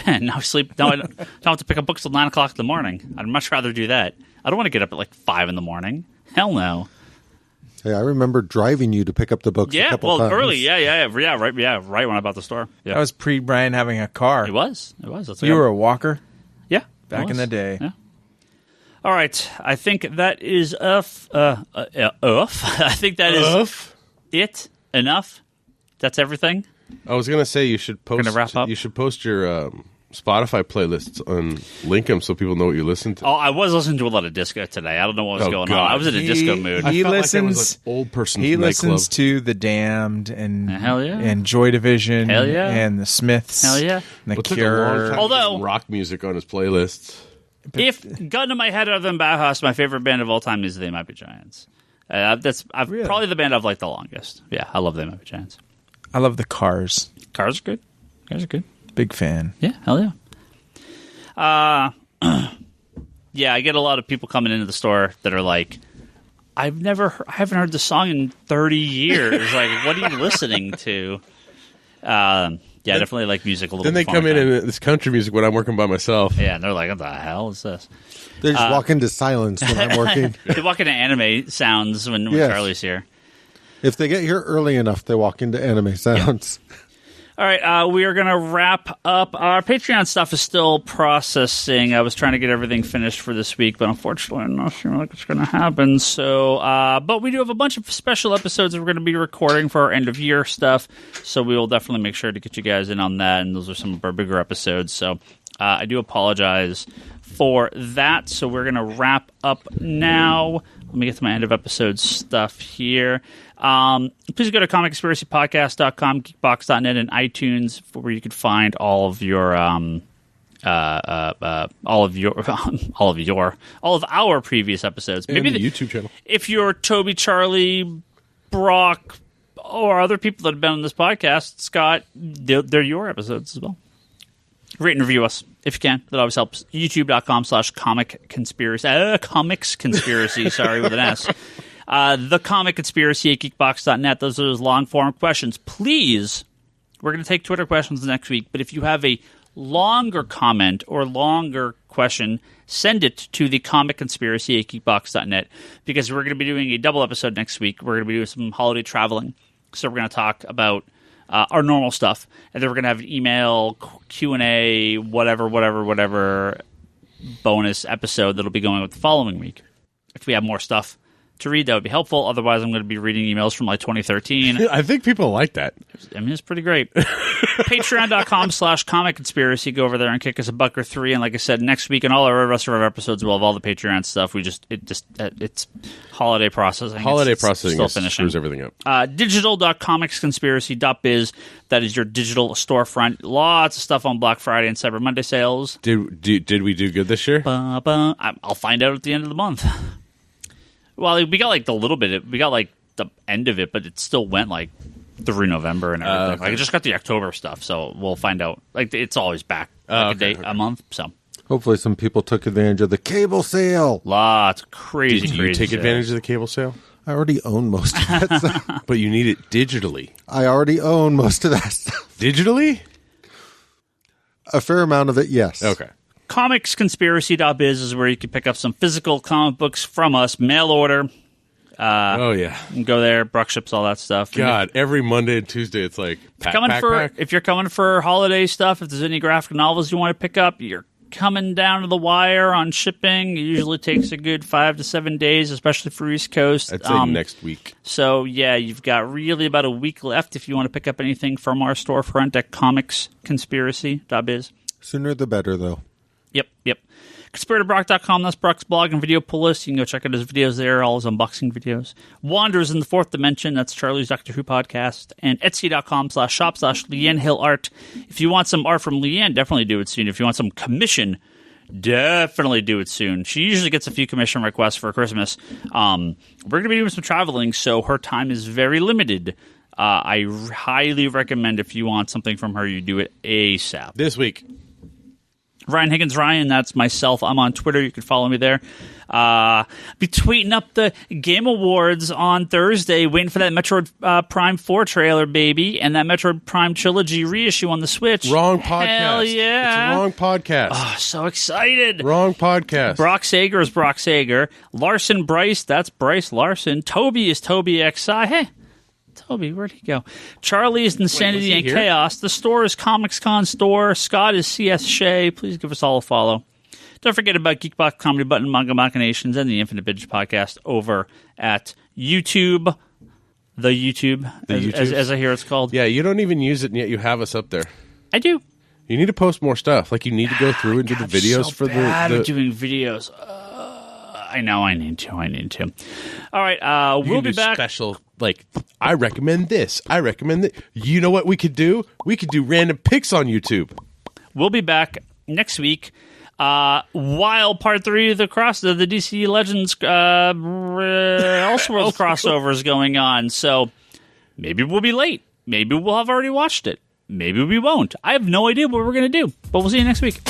in. Now I don't have to pick up books till 9 o'clock in the morning. I'd much rather do that. I don't want to get up at like 5 in the morning. Hell no.
Hey, I remember driving you to pick up the books.
Yeah,
a couple times.
early. Yeah, right when I bought the store. Yeah.
That was pre-Brian having a car.
It was. That's
You were a walker?
Yeah.
Back in the day.
Yeah. All right, I think that is enough. I think that is it. Enough. That's everything.
I was gonna say you should post.
Gonna wrap up?
You should post your Spotify playlists and link them so people know what you listen to.
Oh, I was listening to a lot of disco today. I don't know what was going on.
God.
I was in a disco mood.
He
felt
listens.
like that was old person.
He
from
listens
nightclub.
to the Damned and
Hell yeah.
and Joy Division.
Hell yeah.
And the Smiths.
Hell yeah.
And the
Well, it took a long
Cure.
time
Although-
getting rock music on his playlists.
If gun to my head other than Bauhaus, my favorite band of all time is They Might Be Giants. That's
Really?
probably the band I've liked the longest. Yeah, I love They Might Be Giants.
I love the Cars.
Cars are good. Cars are good.
Big fan.
Yeah, hell yeah. Yeah, I get a lot of people coming into the store that are like, I haven't heard the song in 30 years. Like, what are you listening to? Yeah, I definitely like music a little
Then they
bit.
come in and it's country music when I'm working by myself.
Yeah, and they're like, what the hell is this?
They just walk into silence when I'm working.
They walk into anime sounds when
Yes.
Charlie's here.
If they get here early enough, they walk into anime sounds.
All right, we are going to wrap up. Our Patreon stuff is still processing. I was trying to get everything finished for this week, but unfortunately, I'm not sure like it's going to happen. So, but we do have a bunch of special episodes that we're going to be recording for our end of year stuff. So we will definitely make sure to get you guys in on that. And those are some of our bigger episodes. So I do apologize for that. So we're going to wrap up now. Let me get to my end of episode stuff here. Please go to comicconspiracypodcast.com, geekbox.net, and iTunes, where you can find all of our previous episodes.
And the YouTube channel.
If you're Toby, Charlie, Brock, or other people that have been on this podcast, Scott, they're your episodes as well. Rate and review us if you can. That always helps. YouTube.com/comics conspiracy. Sorry, with an S. The Comic Conspiracy at geekbox.net. Those are those long form questions. Please, we're going to take Twitter questions next week, but if you have a longer comment or longer question, send it to the Comic Conspiracy at geekbox.net, because we're going to be doing a double episode next week. We're going to be doing some holiday traveling. So we're going to talk about our normal stuff, and then we're going to have an email, Q&A, whatever bonus episode that'll be going with the following week. If we have more stuff to read, that would be helpful. Otherwise, I'm going to be reading emails from like 2013.
I think people like that.
I mean, it's pretty great. Patreon.com/Comic Conspiracy. Go over there and kick us $1 or $3. And like I said, next week and all our rest of our episodes, we'll have all the Patreon stuff. It's holiday processing.
Holiday processing
still finishing.
screws everything up.
Digital.comicsconspiracy.biz. That is your digital storefront. Lots of stuff on Black Friday and Cyber Monday sales.
Did we do good this year?
I'll find out at the end of the month. Well, we got like the little bit. We got like the end of it, but it still went like through November and everything.
Okay.
Like I just got the October stuff, so we'll find out. Like it's always back like a month. So
Hopefully some people took advantage of the cable sale.
lots of crazy.
Did you take advantage of the cable sale?
I already own most of that stuff.
But you need it digitally.
I already own most of that stuff.
Digitally?
A fair amount of it, yes.
Okay.
Comicsconspiracy.biz is where you can pick up some physical comic books from us, mail order.
Oh, yeah.
You can go there, Bruck ships, all that stuff.
God, every Monday and Tuesday, it's like, pack.
If you're coming for holiday stuff, if there's any graphic novels you want to pick up, you're coming down to the wire on shipping. It usually takes a good 5 to 7 days, especially for East Coast.
I'd say next week.
So, yeah, you've got really about a week left if you want to pick up anything from our storefront at comicsconspiracy.biz.
Sooner the better, though.
Yep. ConspiratorBrock.com, that's Brock's blog and video pull list. You can go check out his videos there, all his unboxing videos. Wanderers in the Fourth Dimension, that's Charlie's Doctor Who podcast. And Etsy.com/shop/Leanne Hill Art. If you want some art from Leanne, definitely do it soon. If you want some commission, definitely do it soon. She usually gets a few commission requests for Christmas. We're going to be doing some traveling, so her time is very limited. I highly recommend if you want something from her, you do it ASAP.
This week.
Ryan Higgins, Ryan, that's myself. I'm on Twitter. You can follow me there. Be tweeting up the Game Awards on Thursday, waiting for that Metroid Prime 4 trailer, baby, and that Metroid Prime Trilogy reissue on the Switch.
Wrong podcast.
Hell yeah.
It's a wrong podcast.
Oh, so excited.
Wrong podcast.
Brock Sager is Brock Sager. Larson Bryce, that's Bryce Larson. Toby is Toby XI. Hey, Toby, where'd he go? Charlie is Insanity and
here?
Chaos. The store is Comics Con Store. Scott is CS Shea. Please give us all a follow. Don't forget about Geekbox Comedy Button, Manga Machinations, and the Infinite Binge podcast over at YouTube. The YouTube, as I hear it's called.
Yeah, you don't even use it, and yet you have us up there.
I do.
You need to post more stuff. Like, you need to go through and do the videos for the
doing videos. I know. I need to. All right. We'll be back.
Special. Like, I recommend this. I recommend that. You know what we could do? We could do random picks on YouTube.
We'll be back next week. While part 3 of the DC Legends Elseworlds crossover is going on, so maybe we'll be late. Maybe we'll have already watched it. Maybe we won't. I have no idea what we're going to do, but we'll see you next week.